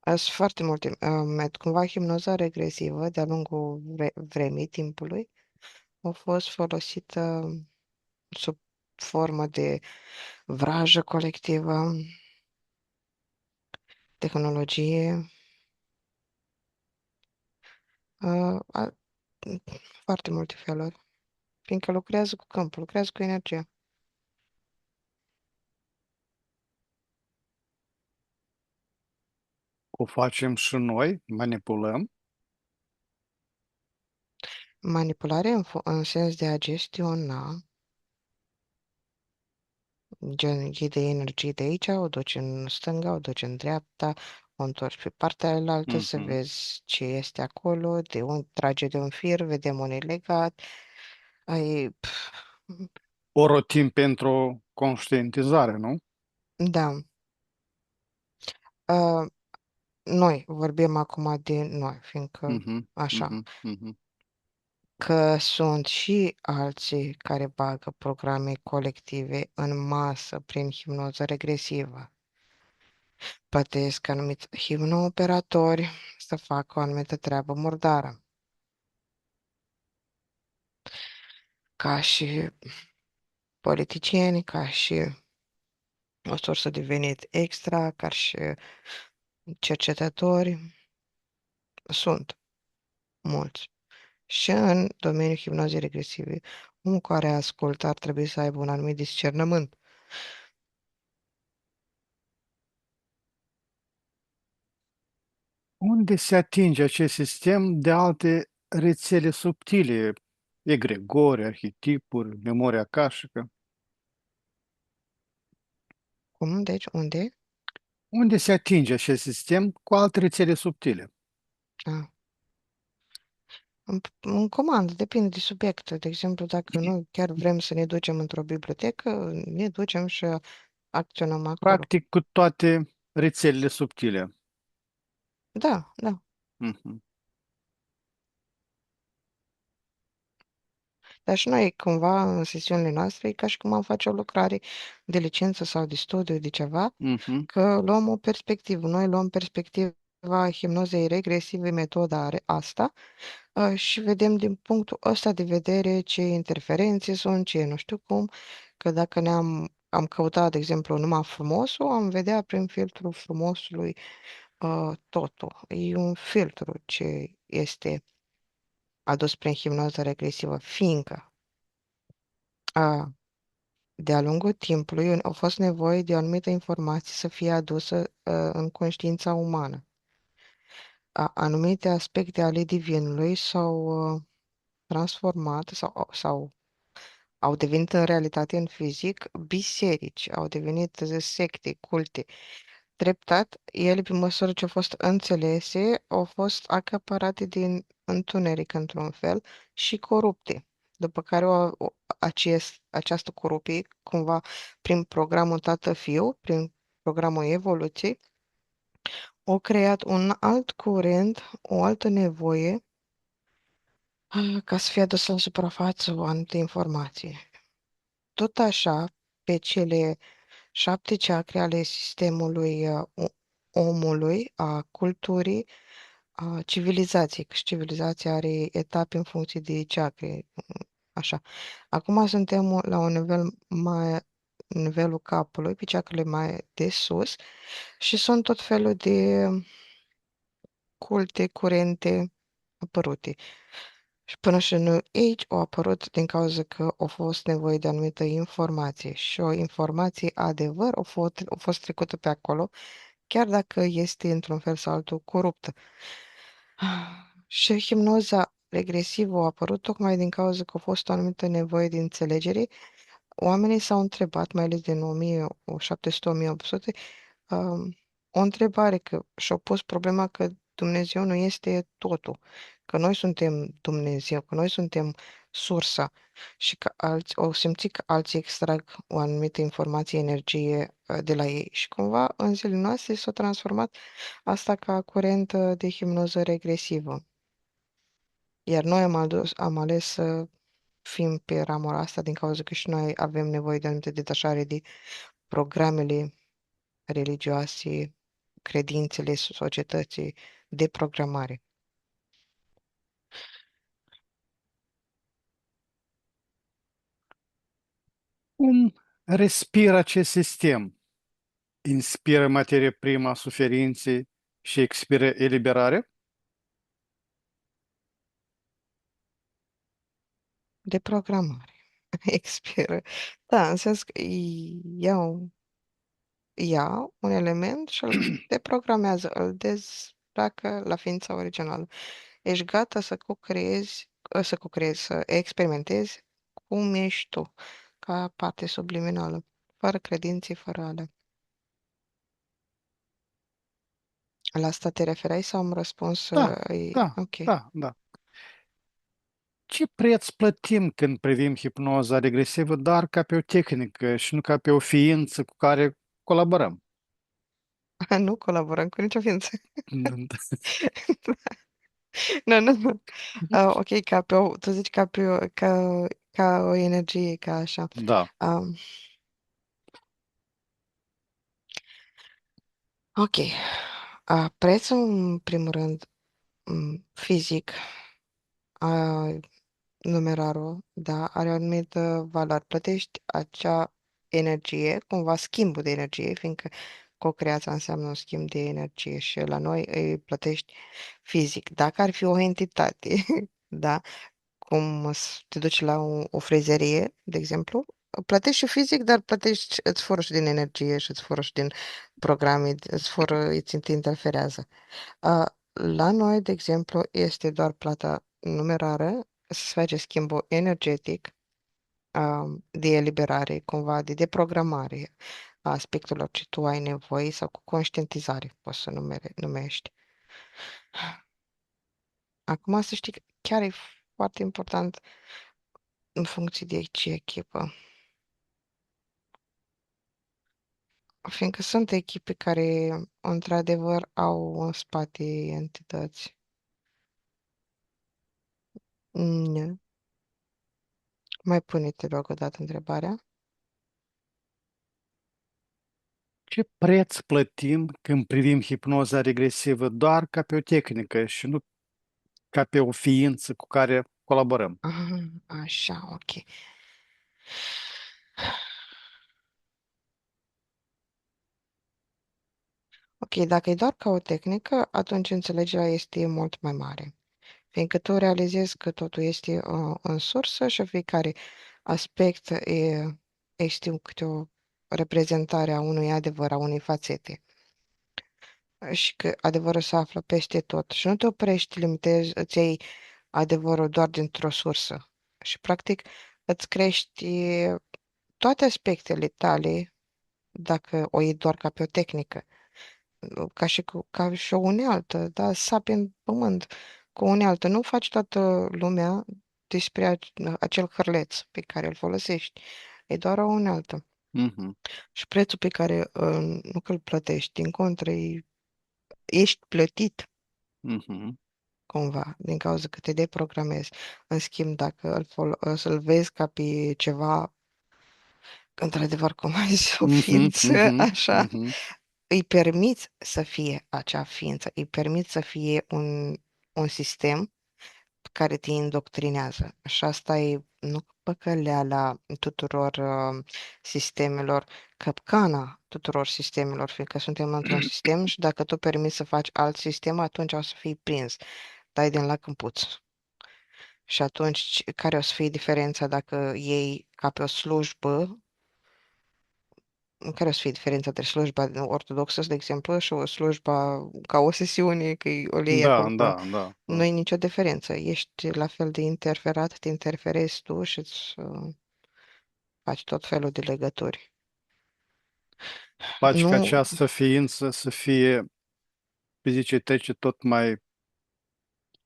Sunt foarte multe. Cumva hipnoza regresivă de-a lungul vremii, timpului, a fost folosită sub formă de vrajă colectivă, tehnologie, A, foarte multe feluri, fiindcă lucrează cu câmpul, lucrează cu energia. O facem și noi, manipulăm. Manipulare în sens de a gestiona, gen iei de energie de aici, o duci în stânga, o duci în dreapta, o întorci pe partea aia să Mhm. vezi ce este acolo, trage de un fir, vedem unde e legat. Ai, pf, O rotim pentru conștientizare, nu? da. Uh, Noi vorbim acum de noi, fiindcă Mhm, așa, mhm, mhm. că sunt și alții care bagă programe colective în masă prin hipnoză regresivă. Plătesc anumiți hipnooperatori să facă o anumită treabă murdară, ca și politicieni, ca și o sursă de venit extra, ca și cercetători. Sunt mulți. Și în domeniul hipnozei regresive, omul care ascultă ar trebui să aibă un anumit discernământ. Unde se atinge acest sistem de alte rețele subtile, egregori, arhetipuri, memoria cașică? Cum? Deci, unde? Unde se atinge acest sistem cu alte rețele subtile? Ah. În comandă, depinde de subiect. De exemplu, dacă noi chiar vrem să ne ducem într-o bibliotecă, ne ducem și acționăm acolo. Practic cu toate rețelele subtile. Da, da. Mhm. Dar și noi, cumva, în sesiunile noastre, e ca și cum am face o lucrare de licență sau de studiu, de ceva, Mhm. că luăm o perspectivă. Noi luăm perspectiva hipnozei regresive, metoda are asta, și vedem din punctul ăsta de vedere ce interferențe sunt, ce nu știu cum, că dacă am căutat, de exemplu, numai frumosul, am vedea prin filtrul frumosului totul. E un filtru ce este adus prin hipnoză regresivă, fiindcă de-a lungul timpului au fost nevoie de o anumită informație să fie adusă în conștiința umană. Anumite aspecte ale divinului s-au transformat sau au devenit în realitate în fizic biserici, au devenit secte, culte. Treptat, ele, pe măsură ce au fost înțelese, au fost acaparate din întuneric într-un fel și corupte. După care această corupție, cumva prin programul tată-fiu, prin programul evoluției, au creat un alt curent, o altă nevoie ca să fie adusă la suprafață o anumită informație. Tot așa, pe cele 7 chakre ale sistemului omului, a culturii, a civilizației, că și civilizația are etape în funcție de chakre, așa. Acum suntem la un nivel mai, nivelul capului, pe chakrele mai de sus și sunt tot felul de culte, curente apărute. Și până și în Age au apărut din cauza că a fost nevoie de anumită informație și o informație adevăr a fost trecută pe acolo, chiar dacă este într-un fel sau altul coruptă. Și hipnoza regresivă a apărut tocmai din cauza că a fost o anumită nevoie de înțelegere. Oamenii s-au întrebat, mai ales din 1700-1800, o întrebare că și-au pus problema că Dumnezeu nu este totul, că noi suntem Dumnezeu, că noi suntem sursa și că alții au simțit că alții extrag o anumită informație, energie de la ei și cumva în zilele noastre s-a transformat asta ca curent de hipnoză regresivă. Iar noi am ales să fim pe ramura asta din cauza că și noi avem nevoie de anumită detașare de programele religioase, credințele societății, de programare. Cum respiră acest sistem? Inspiră materie primă a suferinței și expiră eliberare? De programare. Expiră. Da, în sens că ia un element și îl deprogramează, îl dezbracă la ființa originală. Ești gata să experimentezi cum ești tu, ca parte subliminală, fără credințe, fără alea. La asta te referai sau am răspuns? Da, da, Ok. da, da. Ce preț plătim când privim hipnoza regresivă, dar ca pe o tehnică și nu ca pe o ființă cu care colaborăm? Nu colaborăm cu nicio ființă. Nu, nu, nu. Ok, tu zici ca o energie, ca așa. Da. Um, ok. Prețul, în primul rând, fizic, numerarul, da, are o anumită valoare. Plătești acea energie, cumva schimbul de energie, fiindcă co-creația înseamnă un schimb de energie și la noi îi plătești fizic. Dacă ar fi o entitate, da, te duci la o frezerie, de exemplu, plătești și fizic, dar plătești, îți fură și din energie și îți fură și din programe, îți interferează. La noi, de exemplu, este doar plata numerară, să se face schimbul energetic, de eliberare, cumva de deprogramare a aspectelor ce tu ai nevoie sau cu conștientizare, poți să numești. Acum să știi că chiar e foarte important în funcție de ce echipă. Fiindcă sunt echipe care, într-adevăr, au în spate entități. Nu. Mai pune-te, rog, o dată întrebarea. Ce preț plătim când privim hipnoza regresivă doar ca pe o tehnică și nu ca pe o ființă cu care colaborăm? Aha, așa, ok. Ok, dacă e doar ca o tehnică, atunci înțelegerea este mult mai mare. Fiindcă tu realizezi că totul este în sursă și fiecare aspect este câte o reprezentare a unui adevăr, a unei fațete. Și că adevărul se află peste tot. Și nu te oprești, limitezi, îți iei adevărul doar dintr-o sursă. Și, practic, îți crești toate aspectele tale dacă o iei doar ca pe o tehnică. Ca și o unealtă, da, sapi în pământ cu o unealtă. Nu faci toată lumea despre acel hârleț pe care îl folosești. E doar o unealtă. Mhm, Și prețul pe care nu că îl plătești, din contră, ești plătit mhm, cumva, din cauza că te deprogramezi. În schimb, dacă să-l vezi ca pe ceva, într-adevăr, cum ai zis, o mhm, ființă, mhm, așa, mhm, îi permiți să fie acea ființă, îi permiți să fie un sistem care te indoctrinează. Și asta e nu păcăleala tuturor sistemelor, capcana tuturor sistemelor, fiindcă suntem într-un sistem și dacă tu permiți să faci alt sistem, atunci o să fii prins. Dai din lac în puț. Și atunci, care o să fie diferența dacă iei ca pe o slujbă, care o să fie diferența între slujba ortodoxă, de exemplu, și o slujba ca o sesiune, că o iei Da, acolo pe... da, da, Nu da. e nicio diferență. Ești la fel de interferat, te interferezi tu și îți faci tot felul de legături. Faci ca Nu, această ființă să fie, pe zi ce trece, tot mai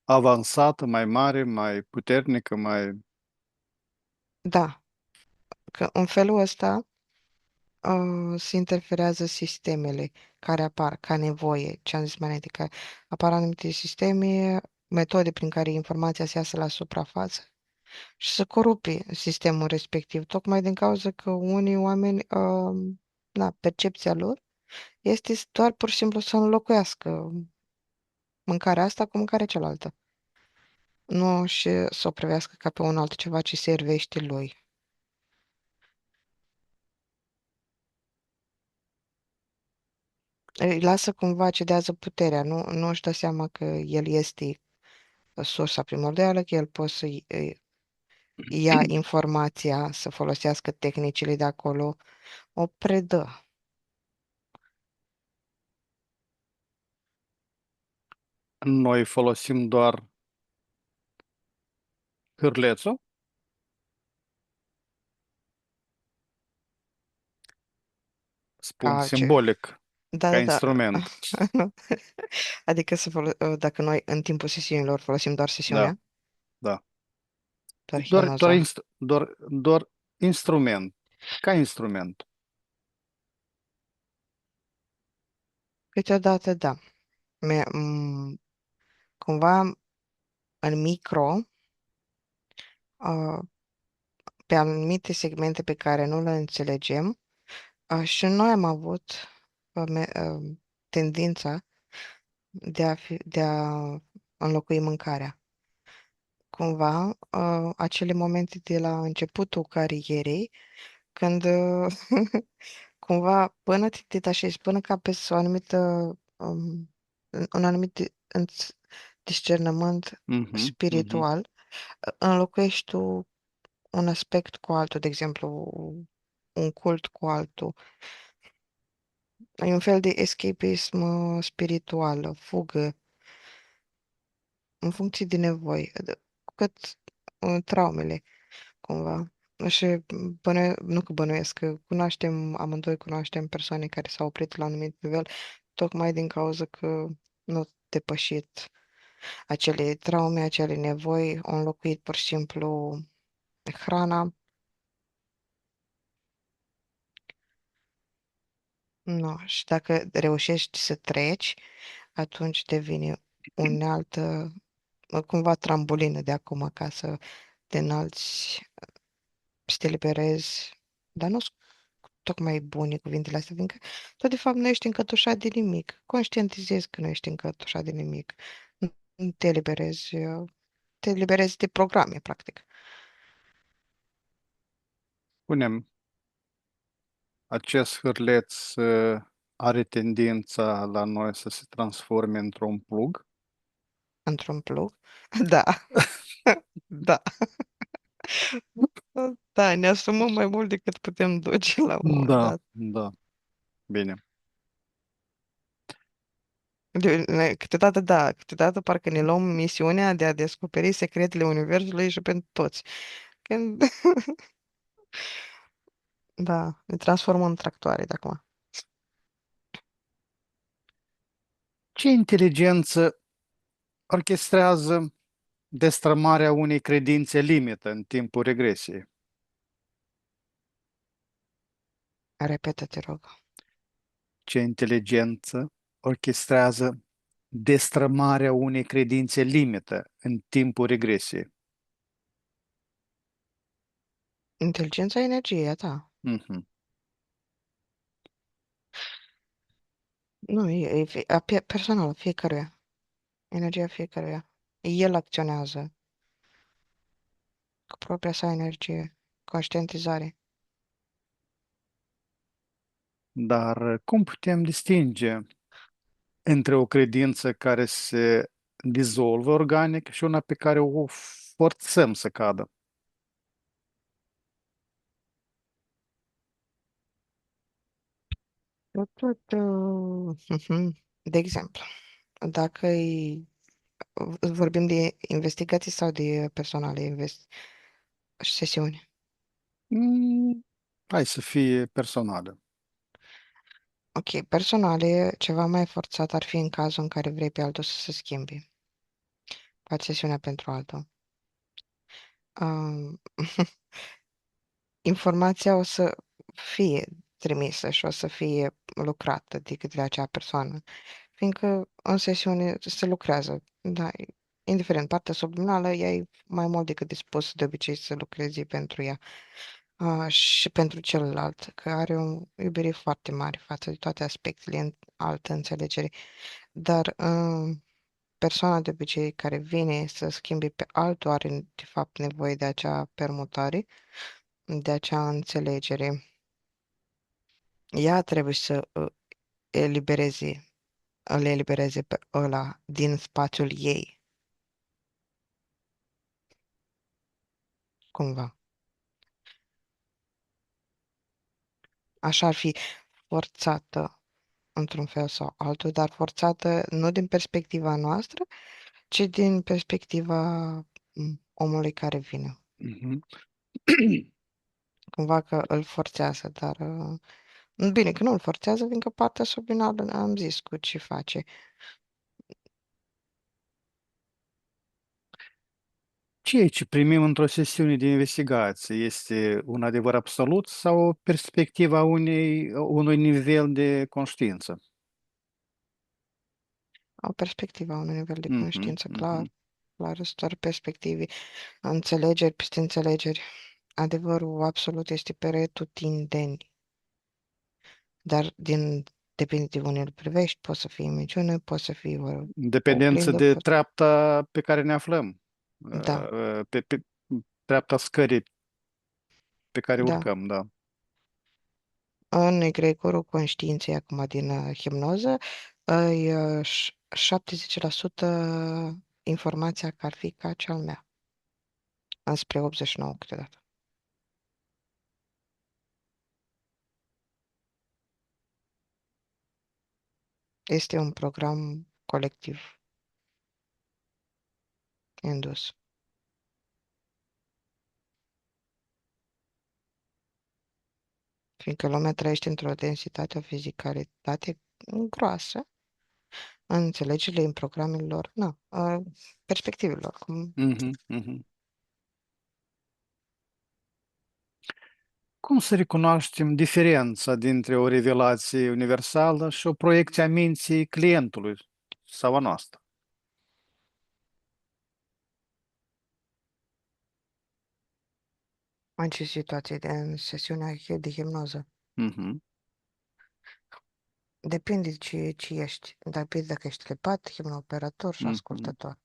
avansată, mai mare, mai puternică, mai... da, că în felul ăsta se interferează sistemele care apar ca nevoie, ce am zis mai înainte, că apar anumite sisteme, metode prin care informația se iasă la suprafață și să corupe sistemul respectiv, tocmai din cauza că unii oameni, percepția lor este doar pur și simplu să înlocuiască mâncarea asta cu mâncarea cealaltă, nu și să o privească ca pe un altceva ce servește lui. Îi lasă cumva, cedează puterea, nu își dă seama că el este sursa primordială, că el poate ia informația, să folosească tehnicile de acolo, o predă. Noi folosim doar hârlețul, spun Ca ce? simbolic, Da, ca da, da. instrument. Nu. Adică dacă noi în timpul sesiunilor folosim doar Da, sesiunea, da. doar Doar, hipnoza. doar instrument, ca instrument. Câteodată, da. Cumva în micro, uh, pe anumite segmente pe care nu le înțelegem, și noi am avut tendința de a înlocui mâncarea. Cumva, acele momente de la începutul carierei, când cumva până te detașezi, până capezi o anumită, un anumit discernământ Mhm, mhm. spiritual, înlocuiești tu un aspect cu altul, de exemplu, un cult cu altul. E un fel de escapism spiritual, fugă, în funcție de nevoi, cu cât traumele, cumva. Și nu că bănuiesc, că amândoi cunoaștem persoane care s-au oprit la un anumit nivel, tocmai din cauza că nu au depășit acele traume, acele nevoi, au înlocuit pur și simplu hrana. Nu, și dacă reușești să treci, atunci devine unealtă, cumva trambulină de acum ca să te înalți, să te liberezi, dar nu sunt tocmai bune cuvintele astea, fiindcă tu de fapt nu ești încătușat de nimic. Conștientizezi că nu ești încătușat de nimic. Nu te liberezi, te liberezi de programe, practic. Punem acest hârleț are tendința la noi să se transforme într-un plug. Într-un plug. Da, da, da, ne asumăm mai mult decât putem duce la un moment Da, dat. da, bine. Câteodată, da, câteodată parcă ne luăm misiunea de a descoperi secretele Universului și pentru toți. Când, da, ne transformăm în tractoare de acum. Ce inteligență orchestrează destrămarea unei credințe limită în timpul regresiei? Repetă, te rog. Ce inteligență orchestrează destrămarea unei credințe limită în timpul regresiei? Inteligența e energia ta. Mhm. Nu, e personală, fiecăruia. Energia fiecăruia. El acționează cu propria sa energie, conștientizare. Dar cum putem distinge între o credință care se dizolvă organic și una pe care o forțăm să cadă? Mhm. De exemplu, dacă vorbim de investigații sau de personale sesiuni. Mm, hai să fie personală. Ok, personale, ceva mai forțat ar fi în cazul în care vrei pe altul să se schimbe. Faci sesiunea pentru altul. Um, informația o să fie trimisă și o să fie lucrată de către acea persoană, fiindcă în sesiune se lucrează, da, indiferent, partea subliminală, ea e mai mult decât dispus de obicei să lucreze pentru ea și pentru celălalt, că are o iubire foarte mare față de toate aspectele în altă înțelegere, dar persoana de obicei care vine să schimbe pe altul are de fapt nevoie de acea permutare, de acea înțelegere. Ea trebuie să elibereze, îl elibereze pe ăla din spațiul ei. cumva. Așa ar fi forțată într-un fel sau altul, dar forțată nu din perspectiva noastră, ci din perspectiva omului care vine. Mhm. Cumva că îl forțează, dar bine că nu îl forțează, fiindcă partea subliminală am zis cu ce face. Ceea ce primim într-o sesiune de investigație este un adevăr absolut sau o perspectivă a unui nivel de conștiință? Au perspectiva, un nivel de Mhm, conștiință clar, mhm. clar, sunt doar perspective, înțelegeri peste înțelegeri. Adevărul absolut este pretutindeni, dar depinde de unde îl privești, poate să fie minciună, poate să fie În dependență oglindă, de treapta pe care ne aflăm, da, pe treapta scării pe care da. urcăm, da. În egregorul conștiinței acum din hipnoză, îi, 70% informația că ar fi ca cea al mea, înspre 89 câteodată. Este un program colectiv indus. Fiindcă lumea trăiește într-o densitate, o fizicalitate groasă, în înțelegerile, în programele lor, nu, perspectivelor, cum Mhm, mhm. Cum să recunoaștem diferența dintre o revelație universală și o proiecție a minții clientului sau a noastră? în ce situație în sesiunea de hipnoză. Mhm. Depinde de ce ești. Depinde dacă ești telepat, hipnooperator și Mhm. ascultător.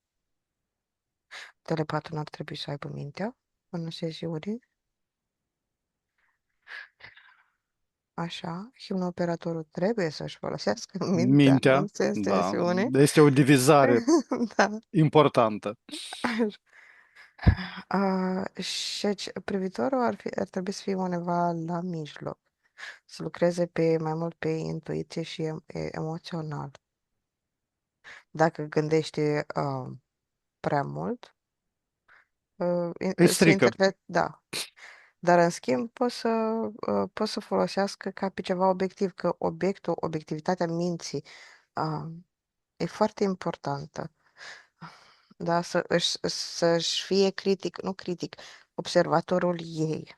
Telepatul n-ar trebui să aibă mintea în sesiune. Așa, hipnooperatorul trebuie să-și folosească mintea în Mintea, da, sesiune. este o divizare Da. importantă. Și aici, privitorul ar trebui să fie undeva la mijloc. Să lucreze mai mult pe intuiție și emoțional. Dacă gândește prea mult, Îi se strică. interpret, da. Dar în schimb pot să folosească ca pe ceva obiectiv, că obiectivitatea minții uh, e foarte importantă. Da, să-și fie critic, nu critic, observatorul ei.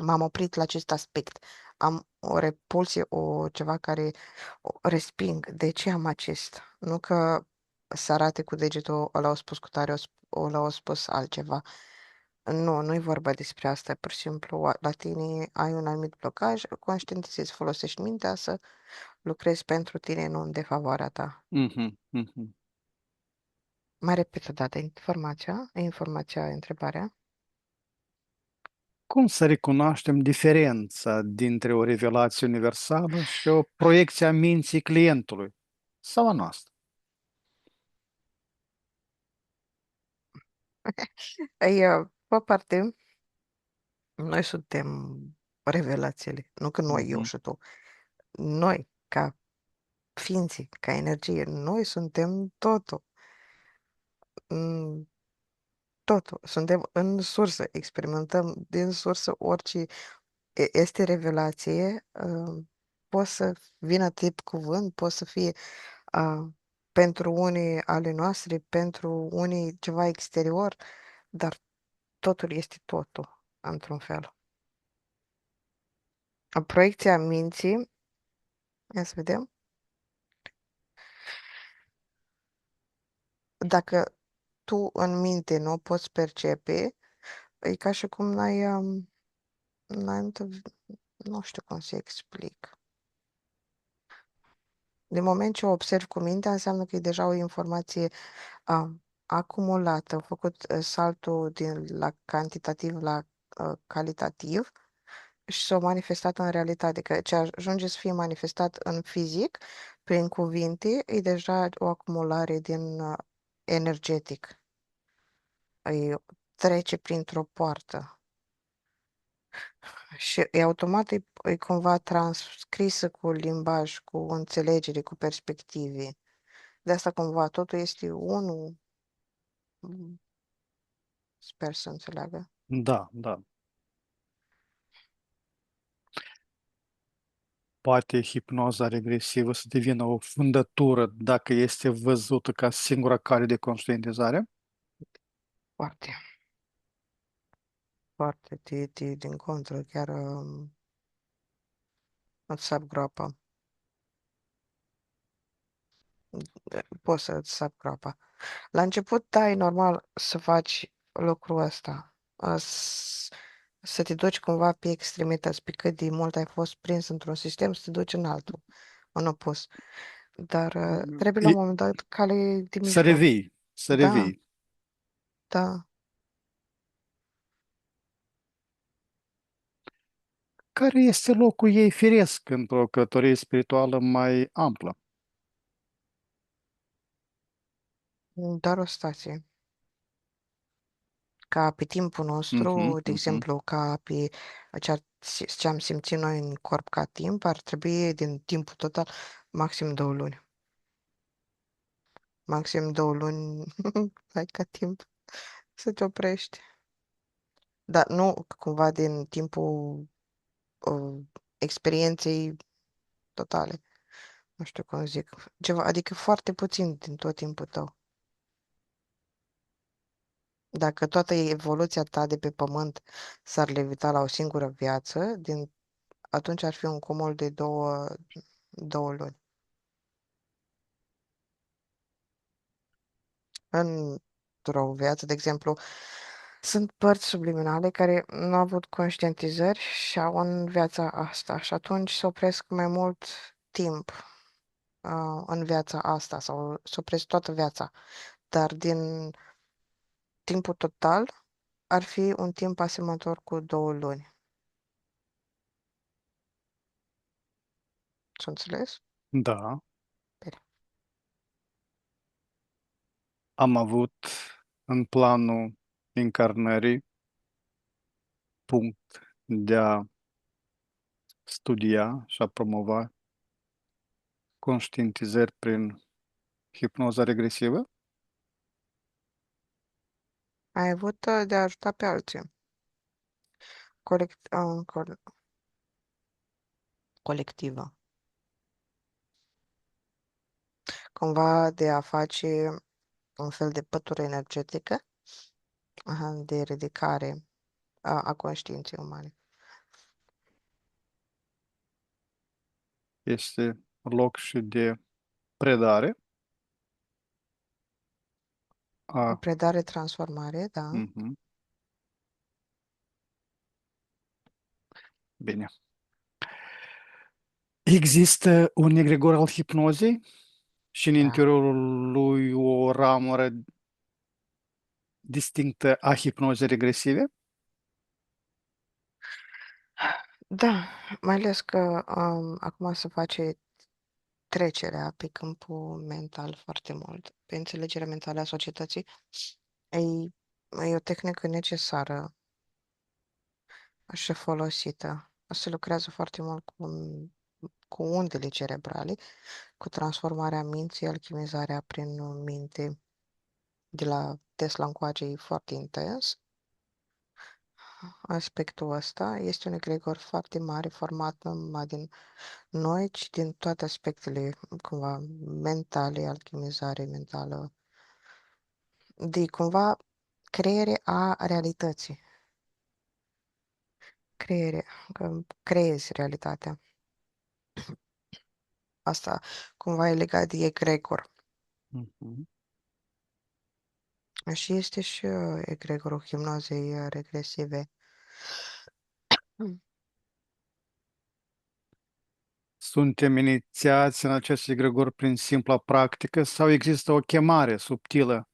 M-am oprit la acest aspect. Am o repulsie, ceva care o resping. De ce am acest? Nu că să arate cu degetul, ăla a spus cu tare, ăla a spus altceva. Nu, nu e vorba despre asta. Pur și simplu, la tine ai un anumit blocaj, conștientizezi, folosești mintea să lucrezi pentru tine, nu în defavoarea ta. Mhm, mhm. Mai repet o dată, informația, întrebarea. Cum să recunoaștem diferența dintre o revelație universală și o proiecție a minții clientului sau a noastră? Pe parte, noi suntem revelațiile, nu că noi, eu Mhm. și tu. Noi, ca ființe, ca energie, noi suntem totul. Mm, Totul. Suntem în sursă, experimentăm din sursă orice este revelație. Poate să vină tip cuvânt, poate să fie uh, pentru unii ale noastre, pentru unii ceva exterior, dar totul este totul, într-un fel. Proiecția minții, ia să vedem, dacă tu în minte nu o poți percepe, e ca și cum nu știu cum să explic. De moment ce o observi cu mintea, înseamnă că e deja o informație a, acumulată, a făcut saltul la cantitativ la calitativ și s-a manifestat în realitate, că ce ajunge să fie manifestat în fizic, prin cuvinte, e deja o acumulare din energetic. E trece printr-o poartă și e automat, e cumva transcrisă cu limbaj, cu înțelegere, cu perspective. De asta cumva totul este unul, mm, sper să înțeleagă. Da, da. Poate hipnoza regresivă să devină o fundătură dacă este văzută ca singura cale de conștientizare? Foarte, foarte, din contră, chiar îți sap groapa. Poți să-ți sap groapa. La început, da, e normal să faci lucrul ăsta. Să te duci cumva pe extremități, pe cât de mult ai fost prins într-un sistem, să te duci în altul, în opus. Dar trebuie la un E- moment dat cale de Să mijloc. revii, să Da, revii. da. Care este locul ei firesc într-o călătorie spirituală mai amplă? Doar o stație. Ca pe timpul Mhm, nostru, de mhm. exemplu, ca pe ce am simțit noi în corp ca timp, ar trebui din timpul total maxim 2 luni. Maxim 2 luni, ai ca timp să te oprești. Dar nu cumva din timpul uh, experienței totale. Nu știu cum zic. Ceva, adică foarte puțin din tot timpul tău. Dacă toată evoluția ta de pe pământ s-ar levita la o singură viață, atunci ar fi un cumul de 2 luni. Într-o viață, de exemplu, sunt părți subliminale care nu au avut conștientizări și au în viața asta și atunci se opresc mai mult timp în viața asta sau se opresc toată viața. Dar din timpul total ar fi un timp asemănător cu 2 luni. S-a înțeles? Da, Bine. am avut în planul încarnării punct de a studia și a promova conștientizări prin hipnoza regresivă. Ai avut de a ajuta pe alții. Colectivă. Cumva de a face un fel de pătură energetică de ridicare a conștiinței umane. Este loc și de predare a... Predare, transformare, da. Mhm, bine. Există un egregor al hipnozei și în Da. interiorul lui o ramură distinctă a hipnozei regresive? Da, mai ales că acum se face trecerea pe câmpul mental foarte mult, pe înțelegerea mentală a societății. E, e o tehnică necesară și folosită. Se lucrează foarte mult cu undele cerebrale, cu transformarea minții, alchimizarea prin minte. De la Tesla încoace e foarte intens. Aspectul ăsta este un egregor foarte mare, format nu numai din noi, ci din toate aspectele, cumva, mentale, alchimizare mentală, de cumva creere a realității. Creere, că creezi realitatea. Asta cumva e legat de egregor. Mhm. Și este și egregorul hipnozei regresive. Mm. Suntem inițiați în acest egregor prin simpla practică sau există o chemare subtilă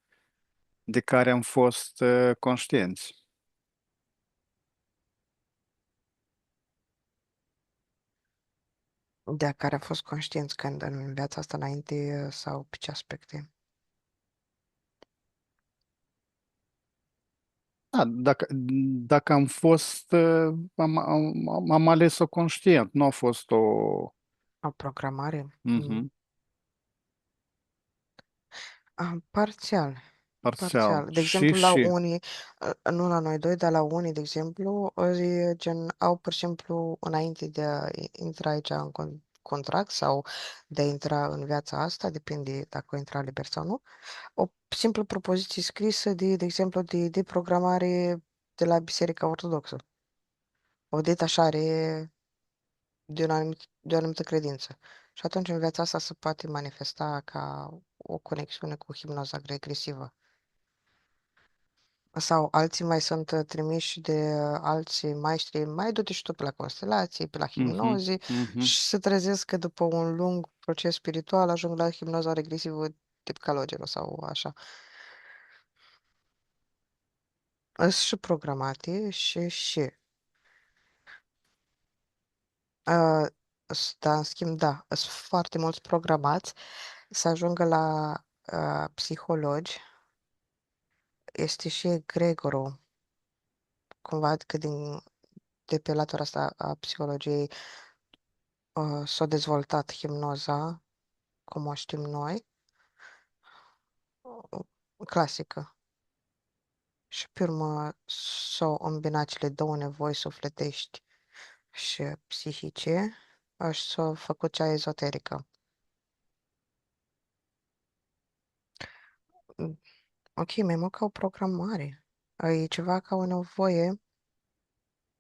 de care am fost conștienți? De care a fost conștienți când în viața asta înainte sau pe ce aspecte? Da, dacă am fost, am ales-o conștient, nu a fost o... O programare? Mhm. Parțial. Parțial. Parțial. De Și, exemplu, la și. unii, nu la noi doi, dar la unii, de exemplu, e gen, au pur și simplu, înainte de a intra aici în contract sau de a intra în viața asta, depinde dacă o intra liber sau nu, o simplă propoziție scrisă de exemplu, de programare de la Biserica Ortodoxă. O detașare de o anumită credință. Și atunci în viața asta se poate manifesta ca o conexiune cu hipnoza regresivă. Sau alții mai sunt trimiși de alții maestri, mai du-te și tu pe la constelații, pe la Mhm, hipnoze mhm. și se trezesc că după un lung proces spiritual ajung la hipnoza regresivă tip calogero sau așa. Sunt și programate uh, da, în schimb, da, sunt foarte mulți programați să ajungă la psihologi. Este și egregorul, cumva, că de pe latura asta a psihologiei s-a dezvoltat hipnoza, cum o știm noi, uh, clasică. Și pe urmă s-au îmbinat cele două nevoi sufletești și psihice și s-a făcut cea ezoterică. Mm, ok, mai mult ca o programare. E ceva ca o nevoie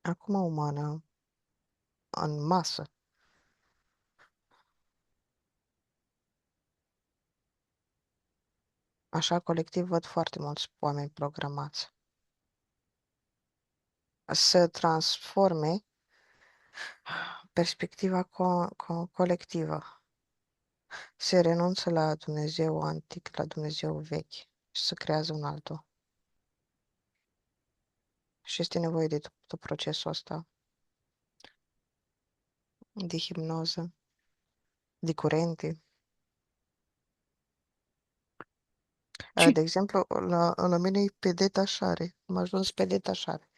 acum umană, în masă. Așa, colectiv, văd foarte mulți oameni programați să transforme perspectiva colectivă. Se renunță la Dumnezeu antic, la Dumnezeu vechi și se creează un altul. Și este nevoie de tot procesul ăsta de hipnoză, de curente. Ce? De exemplu, la mine e pe detașare. Am ajuns pe detașare.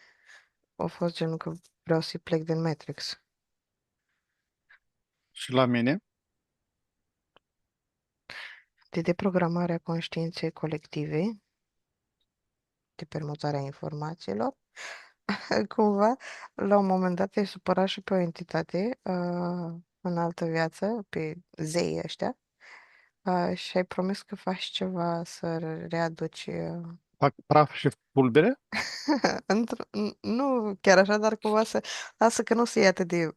A fost genul că vreau să plec din Matrix. Și la mine? De deprogramarea conștiinței colective, de permutarea informațiilor. Cumva, la un moment dat te-ai supărat și pe o entitate în altă viață, pe zeii ăștia, și ai promis că faci ceva să readuci. Fac praf și pulbere? Nu chiar așa, dar cumva să lasă că nu se ia atât de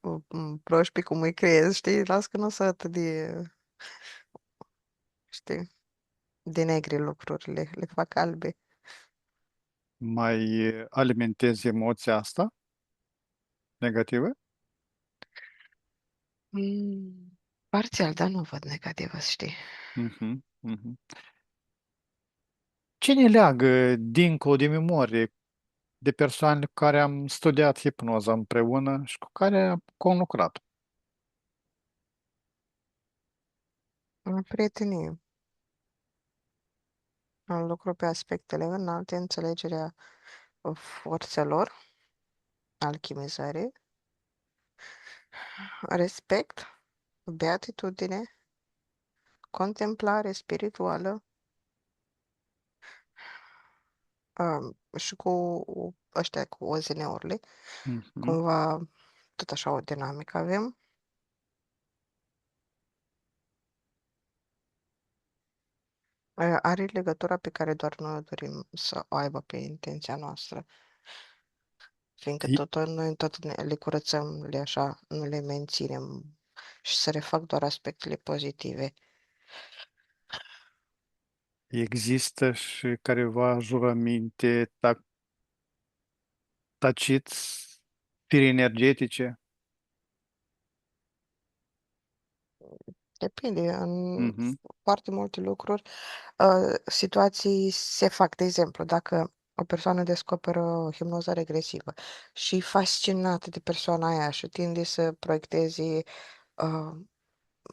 proști cum îi creezi, știi? Lasă că nu sunt atât de, știi, de negre lucrurile, le fac albe. Mai alimentezi emoția asta negativă? Mm, parțial, dar nu văd negativă, știi? Mhm, mhm. Ce ne leagă dincolo de memorie de persoanele cu care am studiat hipnoza împreună și cu care am conlucrat? Prietenie. Am lucru pe aspectele înalte, înțelegerea forțelor, alchimizare, respect, beatitudine, contemplare spirituală, și cu ăștia, cu OZN-urile, Mhm. cumva tot așa o dinamică avem. Are legătura pe care doar noi o dorim să o aibă pe intenția noastră, fiindcă I- noi tot le curățăm, le așa, nu le menținem și se refac doar aspectele pozitive. Există și careva jurăminte taciți, firi energetice? Depinde, în Mhm. foarte multe lucruri, situații se fac. De exemplu, dacă o persoană descoperă hipnoza regresivă și e fascinată de persoana aia și tinde să proiecteze uh,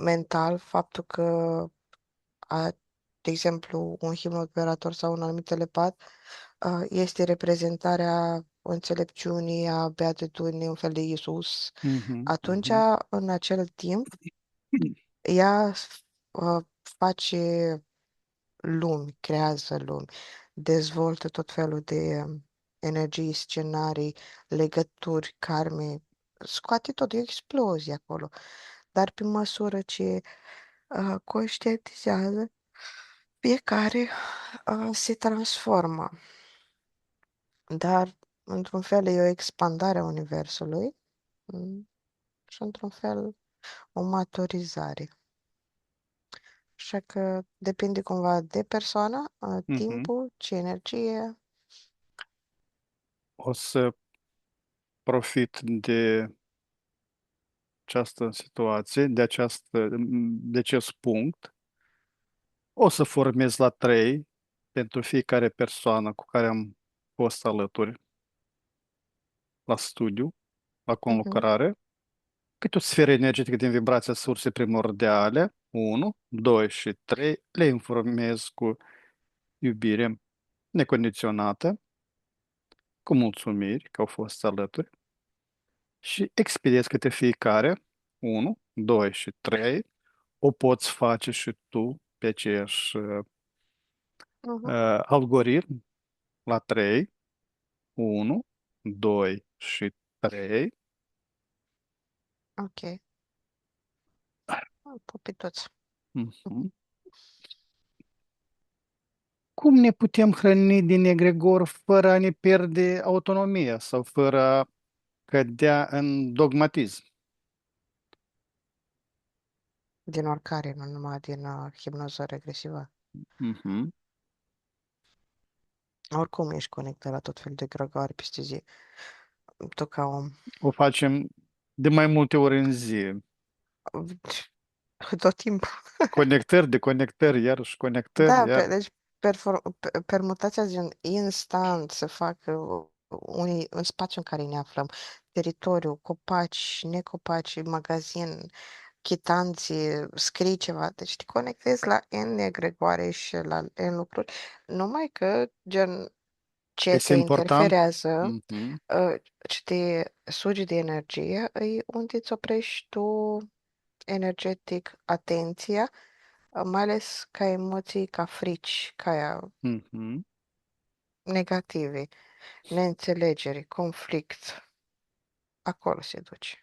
mental faptul că de exemplu, un hipnoperator sau un anumit telepat, este reprezentarea înțelepciunii, a beatitudinii, un fel de Iisus. Mhm, Atunci, mhm. în acel timp, ea face lumi, creează lumi, dezvoltă tot felul de energii, scenarii, legături, karme, scoate tot, e o explozie acolo. Dar pe măsură ce conștientizează, fiecare se transformă. Dar, într-un fel, e o expandare a Universului și, într-un fel, o maturizare. Așa că depinde cumva de persoană, Mhm. timpul, ce energie. O să profit de această situație, de acest punct. O să formez la 3 pentru fiecare persoană cu care am fost alături la studiu, la Mhm, conlucrare, câte o sferă energetică din vibrația sursei primordiale, 1, 2 și 3, le informez cu iubire necondiționată, cu mulțumiri că au fost alături și expediez câte fiecare, 1, 2 și 3, o poți face și tu pe aceeași mhm. algoritm la 3, 1, 2 și 3. Ok. Pupi toți. Mhm. Cum ne putem hrăni din egregor fără a ne pierde autonomia sau fără a cădea în dogmatism? Din oricare, nu numai din hipnoză regresivă. Mhm. Oricum ești conectat la tot felul de grăgari peste zi. Tu ca om. O facem de mai multe ori în zi. Tot timpul. Conectări, deconectări, iarăși conectări, Da, iar deci permutația din instant se fac unii, în spațiul în care ne aflăm, teritoriu, copaci, necopaci, magazin, chitanții, scrii ceva, deci te conectezi la N egregoare și la N lucruri, numai că gen ce te este important. interferează, Mhm. ce te sugi de energie, e unde îți oprești tu energetic atenția, mai ales ca emoții, ca frici, ca aia Mhm. negative, neînțelegeri, conflict, acolo se duce.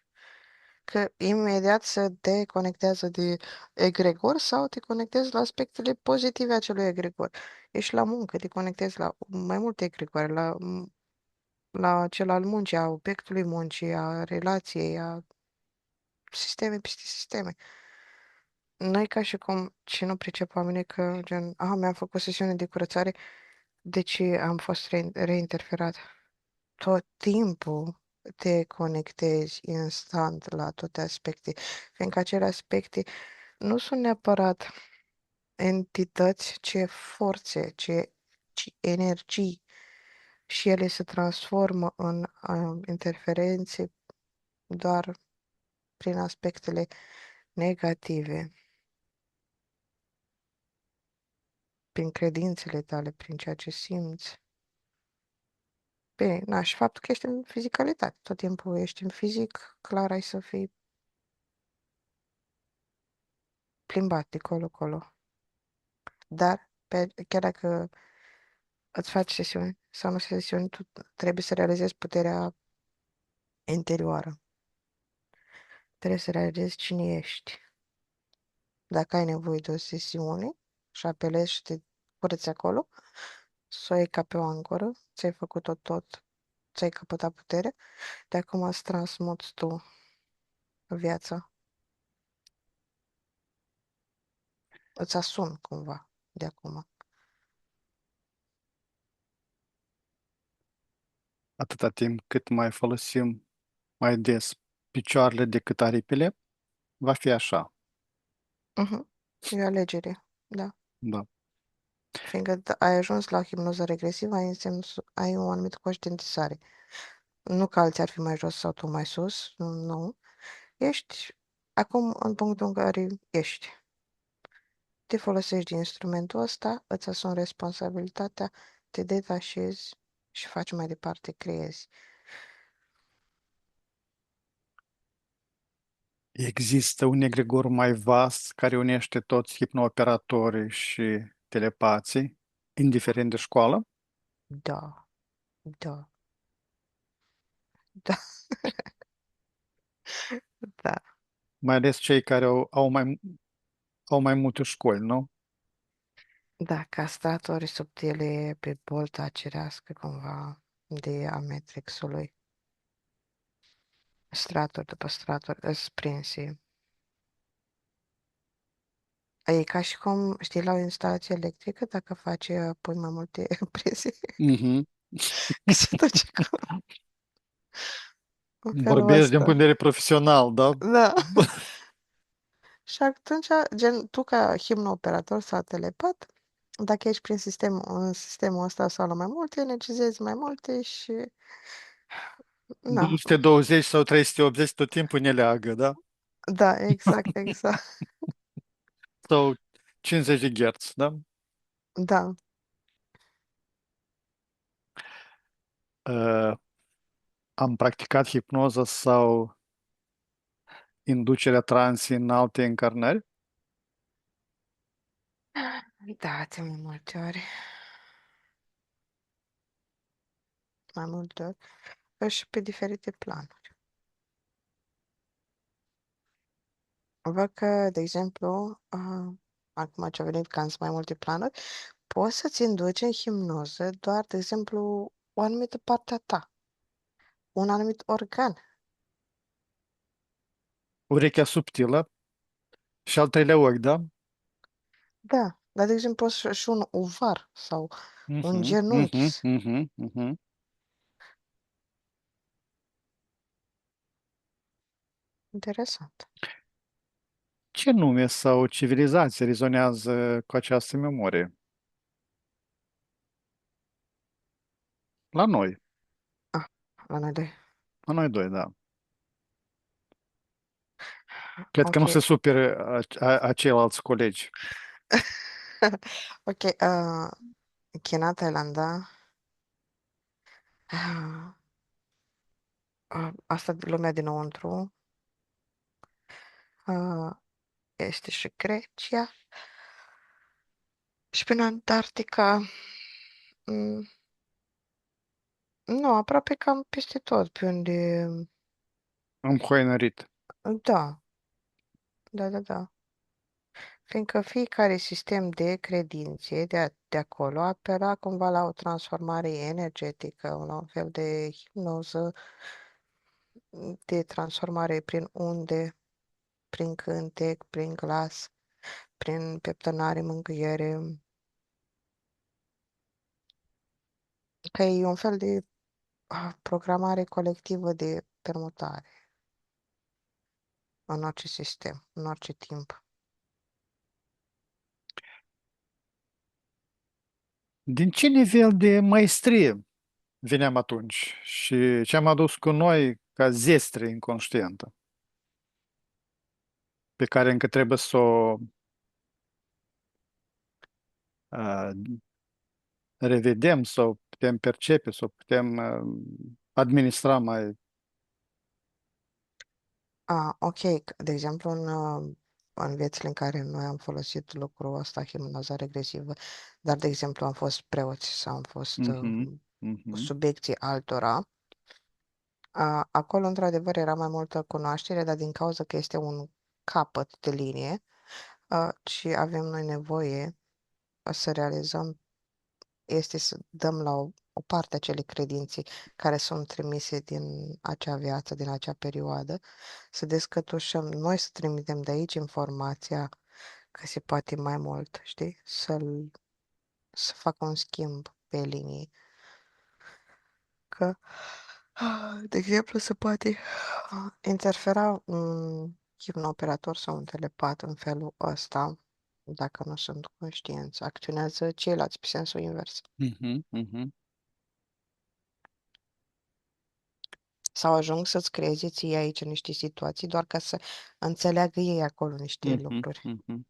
Că imediat se deconectează de egregor sau te conectezi la aspectele pozitive a acelui egregor. Ești la muncă, te conectezi la mai multe egregoare, la cel al muncii, a obiectului muncii, a relației, a sisteme peste sisteme. Noi ca și cum ce nu pricep oamenii că gen, mi-am făcut sesiune de curățare, deci am fost reinterferat. Tot timpul te conectezi instant la toate aspecte, fiindcă acele aspecte nu sunt neapărat entități, ci forțe, ci energii și ele se transformă în interferențe doar prin aspectele negative, prin credințele tale, prin ceea ce simți. Bine, na, și faptul că ești în fizicalitate, tot timpul ești în fizic, clar ai să fii plimbat de colo-colo. Dar, chiar dacă îți faci sesiuni sau nu sesiuni, tu trebuie să realizezi puterea interioară. Trebuie să realizezi cine ești. Dacă ai nevoie de o sesiune și apelezi și te curăți acolo, să o iei ca pe o ancoră, ți-ai făcut-o tot, ți-ai căpătat putere, de acum îți transmuți tu viața, îți asumi cumva de acum. Atâta timp cât mai folosim mai des picioarele decât aripile, va fi așa. Mhm. E o alegere, da. Da. Fiindcă ai ajuns la hipnoză regresivă, ai o anumită conștientizare. Nu că alții ar fi mai jos sau tu mai sus, nu. Ești acum în punctul în care ești. te folosești de instrumentul ăsta, îți asumi responsabilitatea, te detașezi și faci mai departe, creezi. Există un egregor mai vast care unește toți hipnooperatorii și telepații, indiferent de școală, Da, da, da, da. mai ales cei care au mai multe școli, nu? Da, castratorii subtile pe bolta cerească cumva de a Matrixului. Straturi după straturi, îți prinsi. E ca și cum, știi, la o instalație electrică, dacă faci, pui mai multe prese, Mhm. că se duce cu în felul Vorbesc din punct ăsta. de vedere profesional, da? Da. Și atunci, gen, tu ca himnooperator sau telepat, dacă ești prin sistem, în sistemul ăsta sau la mai multe, energizezi mai multe și, na, 220 sau 380 tot timpul ne leagă, da? da, exact, exact, Sau 50 de Hz, da? da. Uh, Am practicat hipnoză sau inducerea transii în alte încarnări. Da, de mai multe ori, mai multe ori, și pe diferite planuri. Văd că, de exemplu, acum ce a venit că sunt mai multe planuri, poți să-ți induci în hipnoză doar, de exemplu, o anumită parte a ta, un anumit organ. Urechea subtilă și al treilea ochi, da? Da, dar, de exemplu, poți și un ovar sau un Mhm, genunchi. mhm, mhm, mhm. Interesant. Ce nume sau civilizație rezonează cu această memorie? La noi. Ah, la noi doi. La noi doi, da. Cred că Ok. nu se supere ceilalți colegi. Ok. China, Thailanda. Asta de lumea dinăuntru. Uh, este și Grecia. Și prin Antarctica. mm, nu, aproape cam peste tot. Pe unde... Am hoinărit. Da, da, da, da. Fiindcă fiecare sistem de credințe de acolo apela cumva la o transformare energetică, la un fel de hipnoză, de transformare prin unde, prin cântec, prin glas, prin peptănare, mângâiere, că e un fel de programare colectivă de permutare în orice sistem, în orice timp. Din ce nivel de maestrie veneam atunci și ce am adus cu noi ca zestre inconștientă, pe care încă trebuie să o uh, revedem, să o putem percepe, să o putem administra mai. Ok, de exemplu, în viețile în care noi am folosit lucrul ăsta, hipnoza regresivă, dar, de exemplu, am fost preoți sau am fost Mhm, mhm. subiecții altora, acolo, într-adevăr, era mai multă cunoaștere, dar din cauza că este un capăt de linie, și avem noi nevoie să realizăm, este să dăm la o parte a acelei credințe care sunt trimise din acea viață, din acea perioadă, să descătușăm, noi să trimitem de aici informația că se poate mai mult, știi? Să facă un schimb pe linii. Că, de exemplu, se poate interfera un hipnooperator sau un telepat în felul ăsta, dacă nu sunt conștienți, acționează ceilalți pe sensul invers. Mhm, mhm, Sau ajung să-ți creezi ție aici niște situații doar ca să înțeleagă ei acolo niște mhm, lucruri. mhm.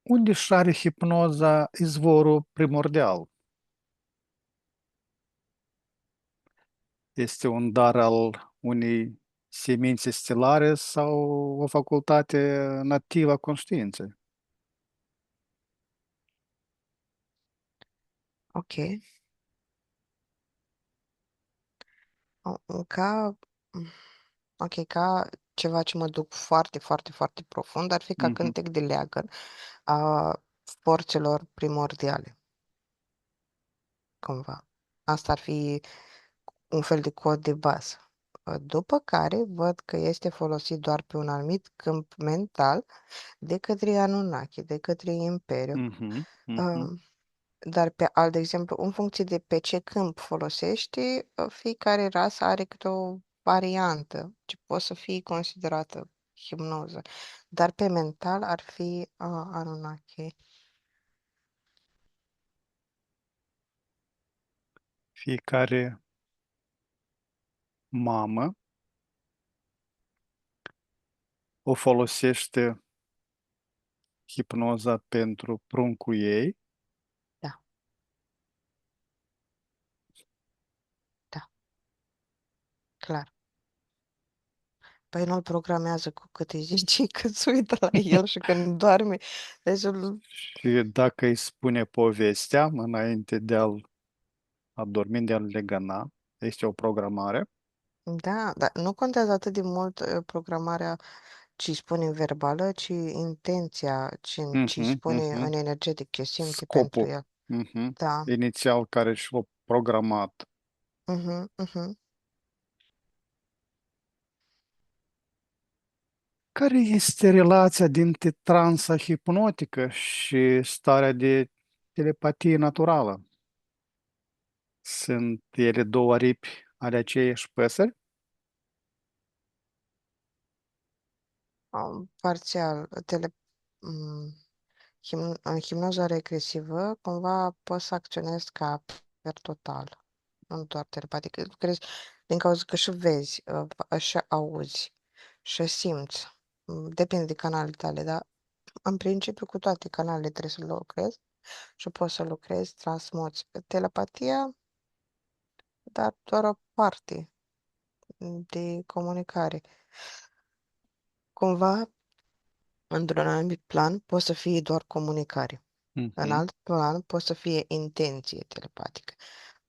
Unde și are hipnoza izvorul primordial? Este un dar al unei semințe stelare sau o facultate nativă a conștiinței? Ok. Ca, ok, ca ceva ce mă duc foarte, foarte, foarte profund, ar fi ca Mhm, cântec de leagăn a forțelor primordiale, cumva. Asta ar fi un fel de cod de bază. După care văd că este folosit doar pe un anumit câmp mental de către Anunnaki, de către Imperiu. mhm, mhm. Uh, Dar pe alt, de exemplu, în funcție de pe ce câmp folosești, fiecare rasă are câte o variantă ce poate să fie considerată hipnoză. Dar pe mental ar fi Anunnaki. Fiecare mamă o folosește hipnoza pentru pruncul ei. Da, da, clar. Păi nu-l programează cu câte zice, cât se uită la el și când doarme. Deci Și dacă îi spune povestea înainte de a-l adormi, de a-l legăna, este o programare. da, dar nu contează atât de mult programarea ce îi spune în verbală, ci intenția ce îi Mhm, spune mhm. în energetic, ce simte pentru Scopul el. Da. inițial care și-l-a programat. Mhm, mhm. Care este relația dintre transa hipnotică și starea de telepatie naturală? Sunt ele două aripi ale aceiași păsări? Parțial, în hipnoza regresivă, cumva poți să acționezi ca per total, nu doar telepatic. Crezi, din cauza că și vezi, și auzi, și simți. Depinde de canalele tale, dar în principiu cu toate canalele trebuie să lucrezi și poți să lucrezi, transmuți telepatia, dar doar o parte de comunicare. Cumva, într-un anumit plan, poate să fie doar comunicare. În Mhm. alt plan, poate să fie intenție telepatică,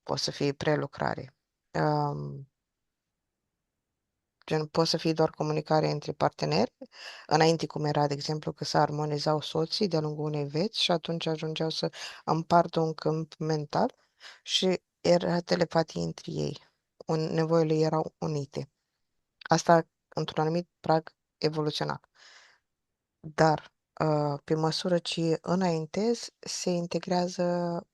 poate să fie prelucrare. Um, Gen, poate să fie doar comunicare între parteneri. Înainte, cum era, de exemplu, că se armonizau soții de-a lungul unei vieți și atunci ajungeau să împartă un câmp mental și era telepatie între ei. Nevoile erau unite. Asta într-un anumit prag evoluțional. Dar, pe măsură ce înaintezi, se integrează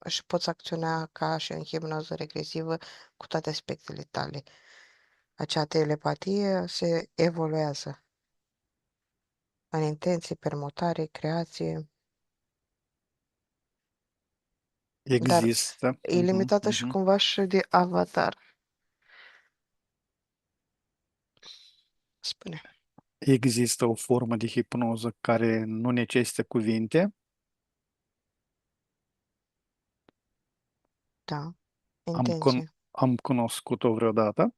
și poți acționa ca și în hipnoză regresivă cu toate aspectele tale. Acea telepatie se evoluează în intenție, permutare, creație, dar Există. e Mhm, limitată și mhm. cumva și de avatar. Spune. Există o formă de hipnoză care nu necesită cuvinte. Da, Am, con- intenție. am cunoscut-o vreodată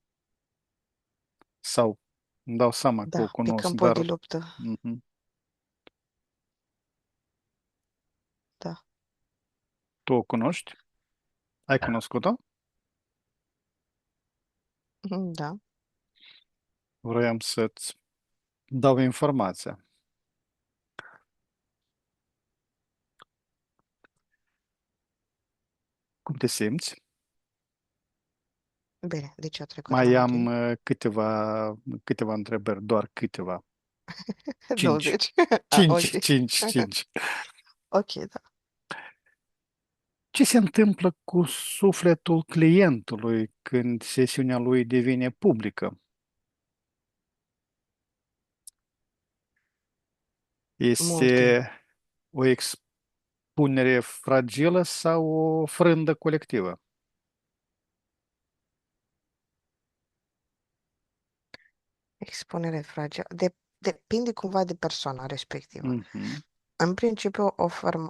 sau îmi dau seama că o Da, pe cunosc, câmpul de dar luptă. mhm. Da. Tu o cunoști? Ai cunoscut-o? Mhm, da. Vroiam să-ți dau informația. Cum te simți? Bine, deci a trecut Mai mai am ok. câteva întrebări, doar câteva. Cinci. 20. Cinci, Ok. cinci, cinci. Ok, da. Ce se întâmplă cu sufletul clientului când sesiunea lui devine publică? Multe. Este o expunere fragilă sau o frândă colectivă? Expunere fragilă. Depinde cumva de persoana respectivă. Mhm. În principiu,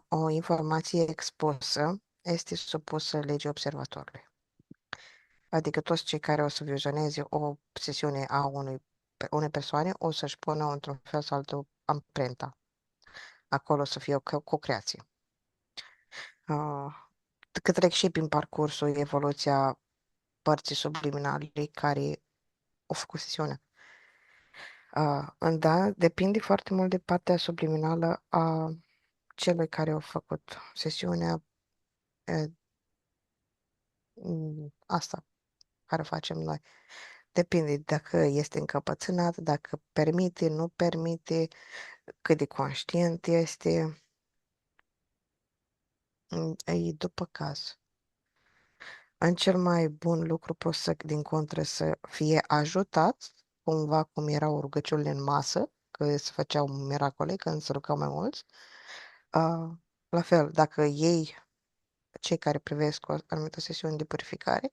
o informație expusă este supusă legii observatorului. Adică toți cei care o să vizioneze o sesiune a unei persoane o să-și pună într-un fel sau altul amprenta. Acolo o să fie o co-creație. Uh, Că trec și prin parcursul, evoluția părții subliminale care au făcut sesiunea. Da, depinde foarte mult de partea subliminală a celui care a făcut sesiunea asta care facem noi. Depinde dacă este încăpățânat, dacă permite, nu permite, cât de conștient este, e după caz. În cel mai bun lucru poți să, din contră, să fie ajutat, cumva cum erau rugăciunile în masă, că se făceau miracole când se rugau mai mulți. Uh, la fel, dacă ei, cei care privesc o anumită sesiune de purificare,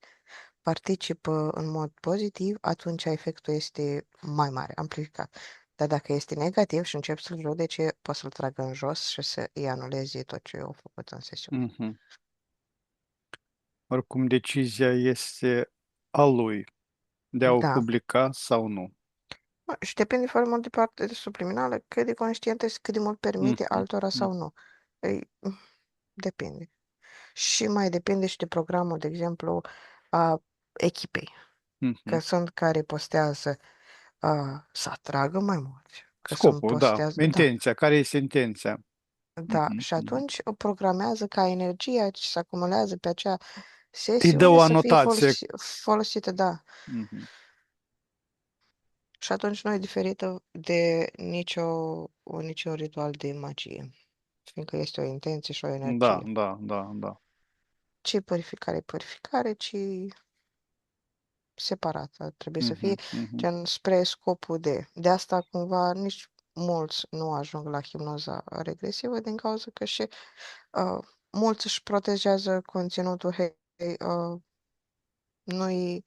participă în mod pozitiv, atunci efectul este mai mare, amplificat. Dar dacă este negativ și încep să-l judece, poți să-l tragă în jos și să îi anuleze tot ce au făcut în sesiune. Mhm. Oricum, decizia este a lui de a o Da. publica sau nu. Și depinde foarte mult de partea de subliminală, cât de conștient este, cât de mult permite Mhm. altora sau nu. Ei, depinde. Și mai depinde și de programul, de exemplu, a echipei. Că Mhm. sunt care postează să atragă mai mulți. Că sunt Scopul, da. postează, da. Intenția. Care este intenția? Da, Mhm. și Mhm. atunci o programează ca energia ce se acumulează pe acea Îi dă sesiune o să fie anotație. folosită, da. Mhm. Și atunci nu e diferită de niciun ritual de magie, fiindcă este o intenție și o Da, energie. da, da, da. Ce purificare, purificare, ci separată. Trebuie să fie Mhm. Mhm. gen spre scopul de. De asta cumva nici mulți nu ajung la hipnoza regresivă din cauza că și mulți își protejează conținutul, hei, nu-i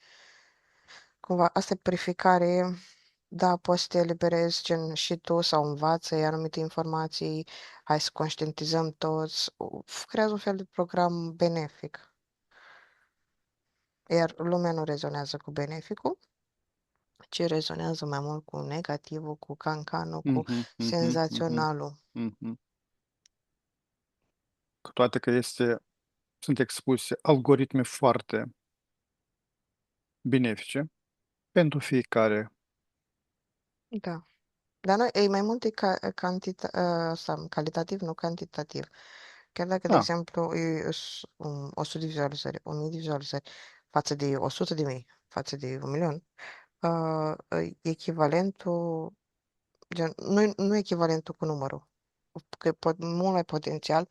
cumva, asta e purificare, da, poți să te eliberezi gen și tu sau învață anumite informații, hai să conștientizăm toți, creează un fel de program benefic, iar lumea nu rezonează cu beneficul, ci rezonează mai mult cu negativul, cu cancanul, cu Mhm. Mhm. Mhm. senzaționalul. Mhm. Cu toate că sunt expuse algoritme foarte benefice pentru fiecare. Da. Dar noi, e mai mult calitativ, nu cantitativ. Chiar dacă, de Da. exemplu, 100 de vizualizări, 1000 de vizualizări față de 100 de mii, față de 1 milion, echivalentul, gen, nu echivalentul cu numărul, că mult mai potențial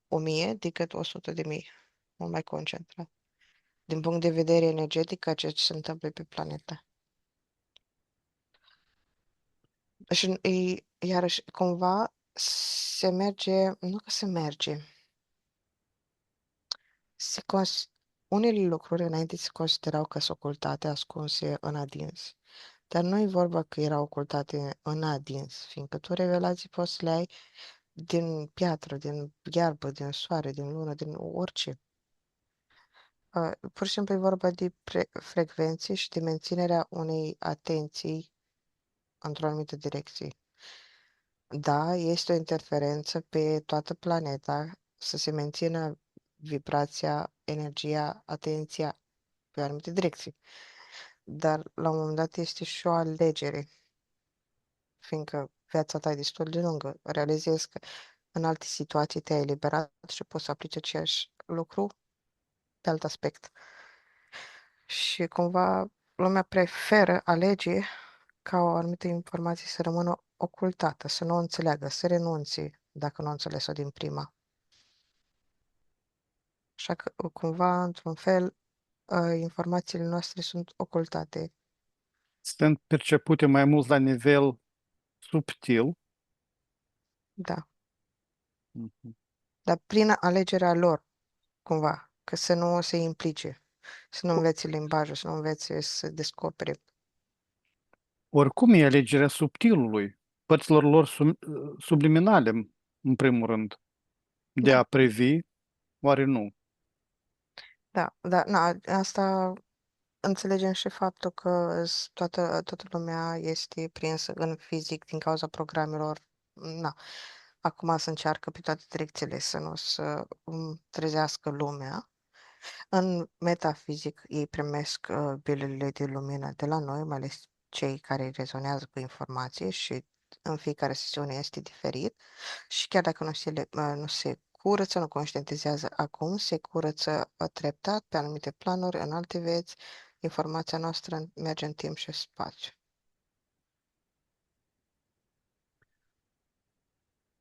1000 decât 100 de mii, mult mai concentrat. Din punct de vedere energetic, a ceea ce se întâmplă pe planetă. Și iarăși, cumva, se merge, nu că se merge, unele lucruri înainte se considerau că sunt ocultate, ascunse în adins. Dar nu e vorba că erau ocultate în adins, fiindcă tu revelații poți să le ai din piatră, din iarbă, din soare, din lună, din orice. Pur și simplu e vorba de frecvenții și de menținerea unei atenții într-o anumită direcție. Da, este o interferență pe toată planeta să se mențină vibrația, energia, atenția pe o anumită direcție. Dar la un moment dat este și o alegere, fiindcă viața ta e destul de lungă. Realizezi că în alte situații te-ai eliberat și poți să aplici același lucru pe alt aspect. Și cumva lumea preferă, alege ca o anumită informație să rămână ocultată, să nu o înțeleagă, să renunțe dacă nu o înțeles-o din prima. Așa că, cumva, într-un fel, informațiile noastre sunt ocultate. Sunt percepute mai mult la nivel subtil. Da. Mhm. Dar prin alegerea lor, cumva, că să nu se implice, să nu învețe limbajul, să nu învețe să descopere. Oricum e alegerea subtilului, părților lor subliminale. în primul rând. De Da, a previ, oare nu? da, da, na, asta înțelegem și faptul că toată lumea este prinsă în fizic din cauza programelor. Na, acum se încearcă pe toate direcțiile să nu să trezească lumea. În metafizic, ei primesc bilele de lumină de la noi, mai ales cei care rezonează cu informație și în fiecare sesiune este diferit și chiar dacă nu se curăță, nu conștientizează acum, se curăță treptat pe anumite planuri, în alte vieți, informația noastră merge în timp și spațiu.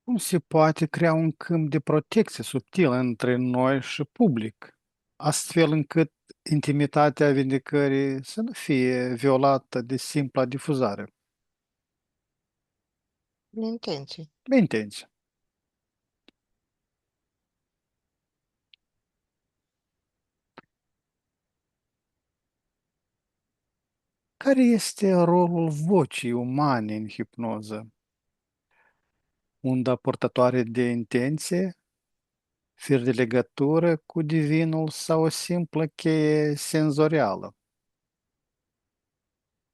Cum se poate crea un câmp de protecție subtil între noi și public, astfel încât intimitatea vindecării să nu fie violată de simpla difuzare? În intenții. Intenție. Care este rolul vocii umane în hipnoză? Unda purtătoare de intenție, fir de legătură cu divinul sau o simplă cheie senzorială?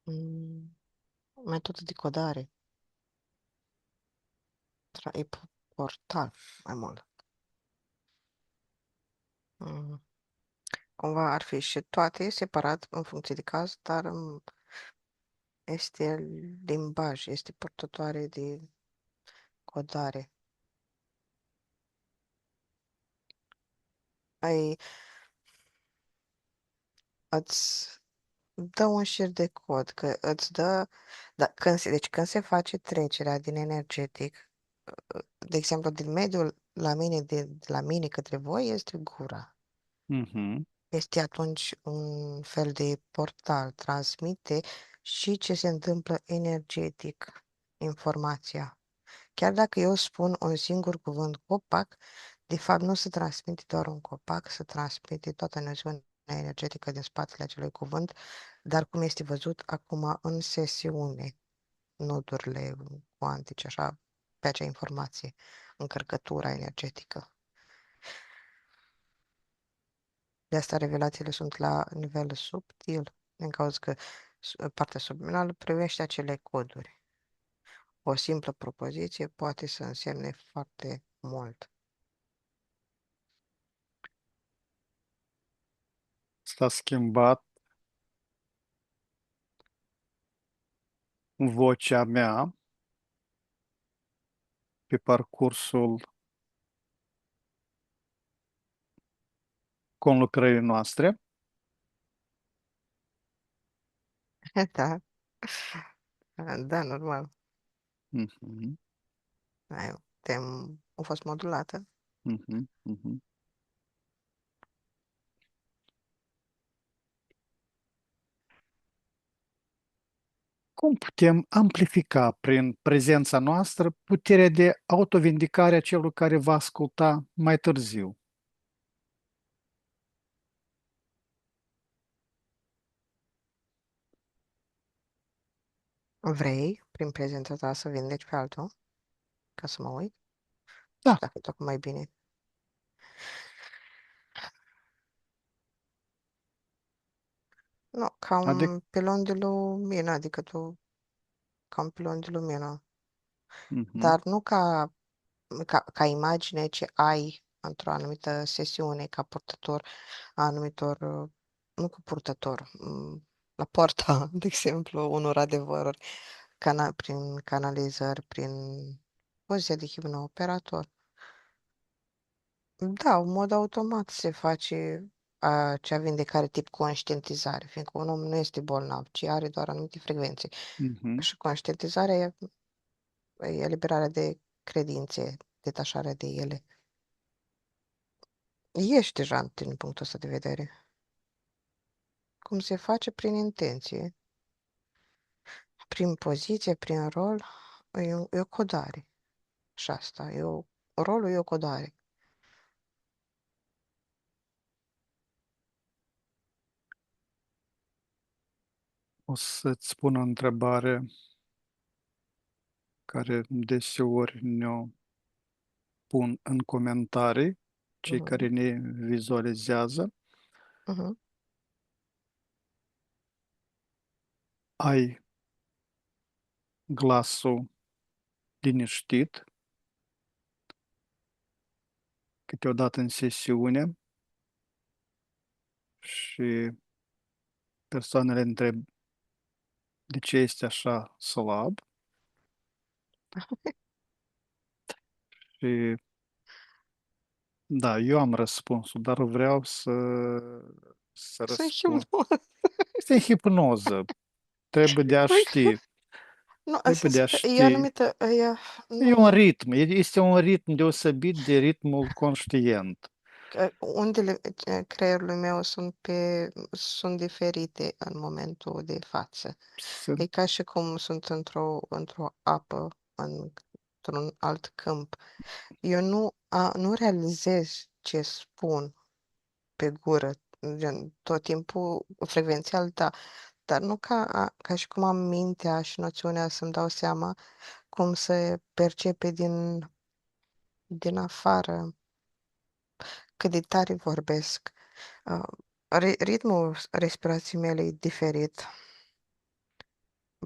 Mm, metodă de codare. Portal, mai mult. Mm. Cumva ar fi și toate separat în funcție de caz, dar este limbaj, este purtătoare de codare. Ai, îți dă un șir de cod, că îți dă, da, deci când se face trecerea din energetic, de exemplu, din mediul la mine, de la mine către voi, este gura. Mhm, Este atunci un fel de portal, transmite și ce se întâmplă energetic, informația. Chiar dacă eu spun un singur cuvânt copac, de fapt nu se transmite doar un copac, se transmite toată noțiunea energetică din spatele acelui cuvânt, dar cum este văzut acum în sesiune, nodurile cuantice, așa, pe acea informație, încărcătura energetică. De asta revelațiile sunt la nivel subtil, din cauza că partea subliminală privește acele coduri. O simplă propoziție poate să însemne foarte mult. s-a schimbat vocea mea pe parcursul conlucrării noastre. Da, da, normal. Mhm, A fost modulată. mhm, mhm. Cum putem amplifica prin prezența noastră puterea de autovindicare a celor care va asculta mai târziu? Vrei, prin prezența ta, să vindeci pe altul, ca să mă uit? Și Da, dacă e tocmai bine. Nu, ca adică, un pilon de lumină, adică tu, ca un pilon de lumină. mhm, Dar nu ca imagine ce ai într-o anumită sesiune, ca purtător a anumitor, nu cu purtător, la poarta, de exemplu, unor adevăruri, prin canalizări, prin poziția de hipnooperator. Da, în mod automat se face acea vindecare tip conștientizare, fiindcă un om nu este bolnav, ci are doar anumite frecvențe. mhm. Și conștientizarea e eliberarea de credințe, detașarea de ele. Ești deja din punctul ăsta de vedere. Cum se face prin intenție, prin poziție, prin rol, e o codare. Și asta, rolul e o codare. O să-ți spun o întrebare care deseori ne-o pun în comentarii cei care Mhm, ne vizualizează. mhm. Ai glasul liniștit, câteodată în sesiune, și persoanele întreb de ce este așa slab și da, eu am răspunsul, dar vreau să Sunt răspund. hipnoză. Este hipnoză. Trebuie de a ști. Nu, în Trebuie de sensul a că e ști. anumită, E un nu, ritm. Este un ritm deosebit de ritmul conștient. că undele creierului meu sunt diferite în momentul de față. E Sunt ca și cum sunt într-o apă, într-un alt câmp. Eu nu realizez ce spun pe gură, gen, tot timpul frecvențial, da, dar nu ca și cum am mintea și noțiunea să-mi dau seama cum se percepe din afară, cât de tare vorbesc. Uh, Ritmul respirației mele e diferit.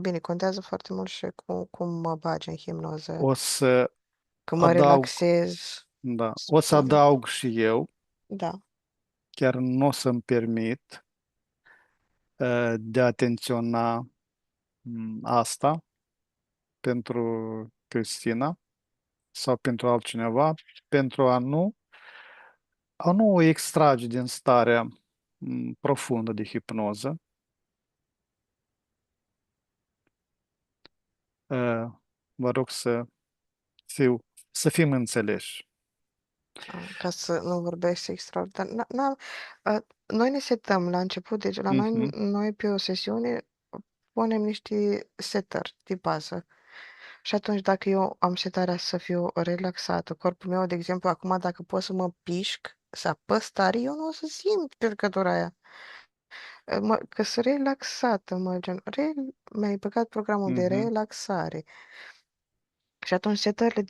Bine, contează foarte mult și cum mă bagi în hipnoză. O să Când mă adaug, relaxez, da, o să spun, adaug și eu, da. chiar nu o să-mi permit de a atenționa asta pentru Cristina sau pentru altcineva, pentru a nu o extrage din starea profundă de hipnoză. Uh, Vă rog să fim înțeleși. Ca să nu vorbești extraordinar. Noi ne setăm la început, deci la noi, Mhm, noi pe o sesiune punem niște setări de bază. Și atunci dacă eu am setarea să fiu relaxată, corpul meu, de exemplu, acum dacă pot să mă pișc, să apăs tare, eu nu o să simt piurcătura aia. Că sunt relaxată, mi-ai băgat programul de mhm, relaxare. Și atunci setările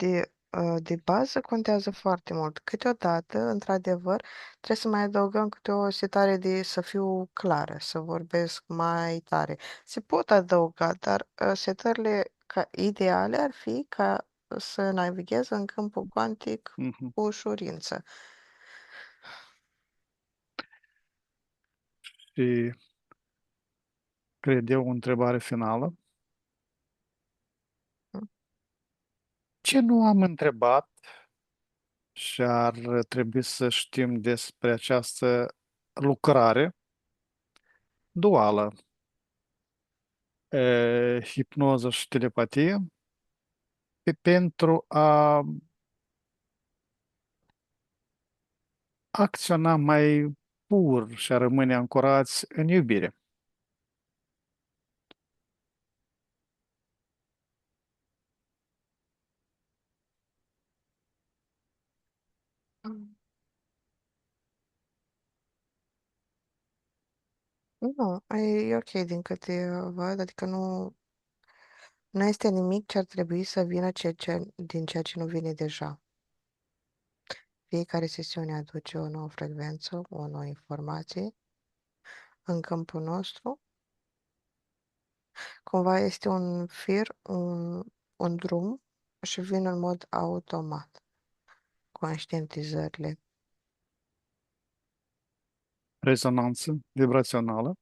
de bază contează foarte mult. Câteodată, într-adevăr, trebuie să mai adăugăm câte o setare de să fiu clară, să vorbesc mai tare. Se pot adăuga, dar setările ideale ar fi ca să navighez în câmpul cuantic mhm. cu ușurință. Și cred eu o întrebare finală. Ce nu am întrebat și ar trebui să știm despre această lucrare duală, hipnoză și telepatie, pentru a acționa mai pur și a rămâne ancorați în iubire. Mm. Nu, e ok din câte văd, adică nu este nimic ce ar trebui să vină din ceea ce nu vine deja. Fiecare sesiune aduce o nouă frecvență, o nouă informație în câmpul nostru. Cumva este un fir, un drum și vin în mod automat. Conștientizările. Rezonanță vibrațională.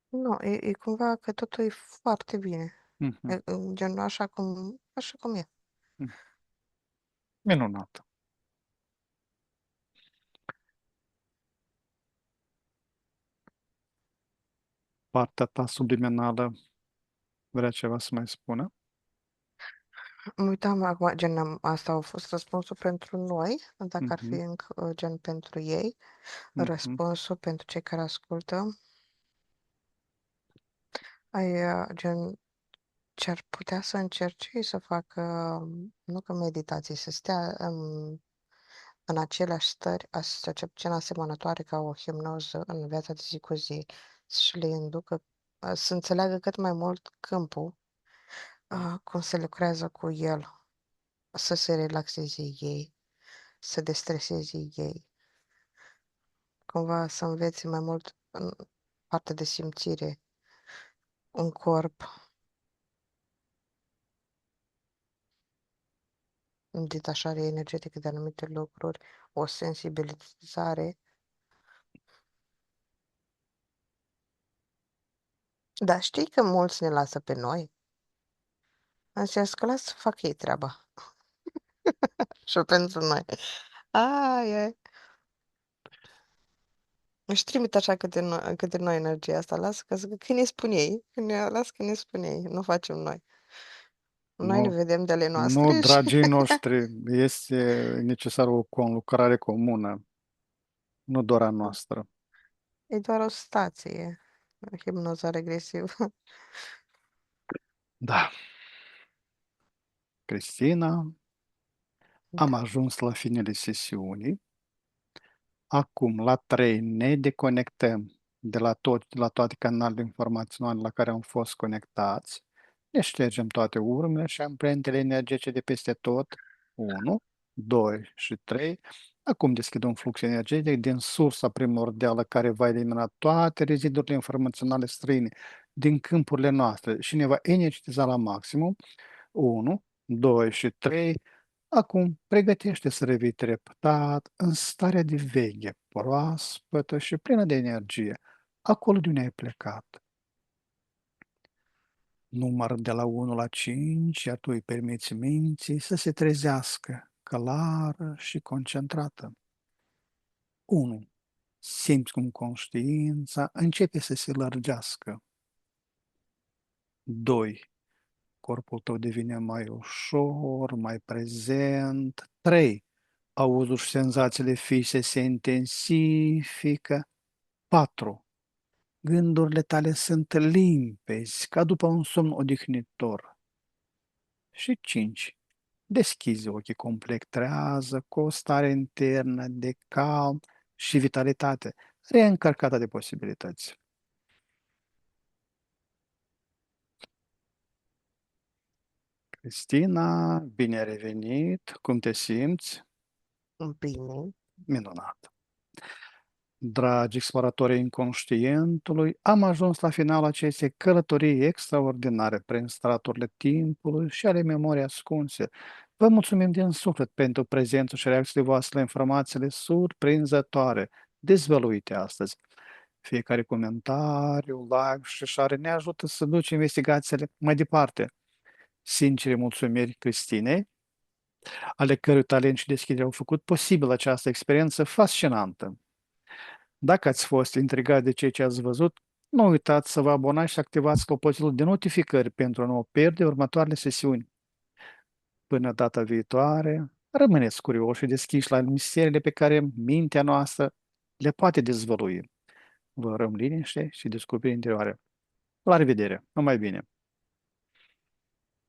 Nu, e cumva că totul e foarte bine. Mhm, Gen, așa cum e. mhm. Minunat. Partea ta subliminală vrea ceva să mai spună? Mă uitam acum, gen, asta a fost răspunsul pentru noi, dacă ar fi Mhm, încă, gen, pentru ei, mhm, răspunsul pentru cei care ascultă. Gen, ce ar putea să încerce e să facă, nu că meditații, să stea în aceleași stări, cel puțin asemănătoare ca o hipnoză în viața de zi cu zi, și le inducă să înțeleagă cât mai mult câmpul, cum se lucrează cu el, să se relaxeze ei, să destreseze ei, cumva să învețe mai mult în partea de simțire, un corp, în detașare energetică de anumite lucruri, o sensibilizare. Dar știi că mulți ne lasă pe noi? În sens că lasă să facă ei treaba. Și pentru noi. E. Își trimit așa câte noi energia asta. Lasă că ne spun ei. Lasă că ne spun ei. Nu facem noi. Noi ne Nu, vedem de ale nu, noastre și dragii noștri, este necesară o conlucrare comună, nu doar a noastră. e doar o stație. Hipnoza regresivă. Da, Cristina, am Da. ajuns la finele sesiunii. Acum, la 3, ne deconectăm de la toate canalele informaționale la care am fost conectați. Ne ștergem toate urmele și amprentele energetice de peste tot. 1, 2 și 3. Acum deschid un flux energetic din sursa primordială care va elimina toate rezidurile informaționale străine din câmpurile noastre și ne va energiza la maximum. 1, 2 și 3. Acum, pregătește să revii treptat în starea de veche, proaspătă și plină de energie, acolo de unde ai plecat. Număr de la 1 la 5, iar tu îi permiți minții să se trezească, clară și concentrată. 1. Simți cum conștiința începe să se lărgească. 2. Corpul tău devine mai ușor, mai prezent. 3. Auzul și senzațiile fizice se intensifică. 4. Gândurile tale sunt limpezi, ca după un somn odihnitor. Și 5. Deschizi ochii complet trează, cu o stare internă de calm și vitalitate, reîncărcată de posibilități. Cristina, bine ai revenit, cum te simți? Bine. Minunat. Dragi exploratori inconștientului, am ajuns la finalul acestei călătorii extraordinare prin straturile timpului și ale memoriei ascunse. Vă mulțumim din suflet pentru prezența și reacțiile voastre la informațiile surprinzătoare dezvăluite astăzi. Fiecare comentariu, like și share ne ajută să ducem investigațiile mai departe. Sincere mulțumiri Cristinei, ale cărui talent și deschidere au făcut posibil această experiență fascinantă. Dacă ați fost intrigat de ceea ce ați văzut, nu uitați să vă abonați și să activați clopoțelul de notificări pentru a nu pierde următoarele sesiuni. Până data viitoare, rămâneți curioși și deschiși la misteriile pe care mintea noastră le poate dezvălui. Vă urăm liniște și descoperiri interioare. La revedere! Numai bine!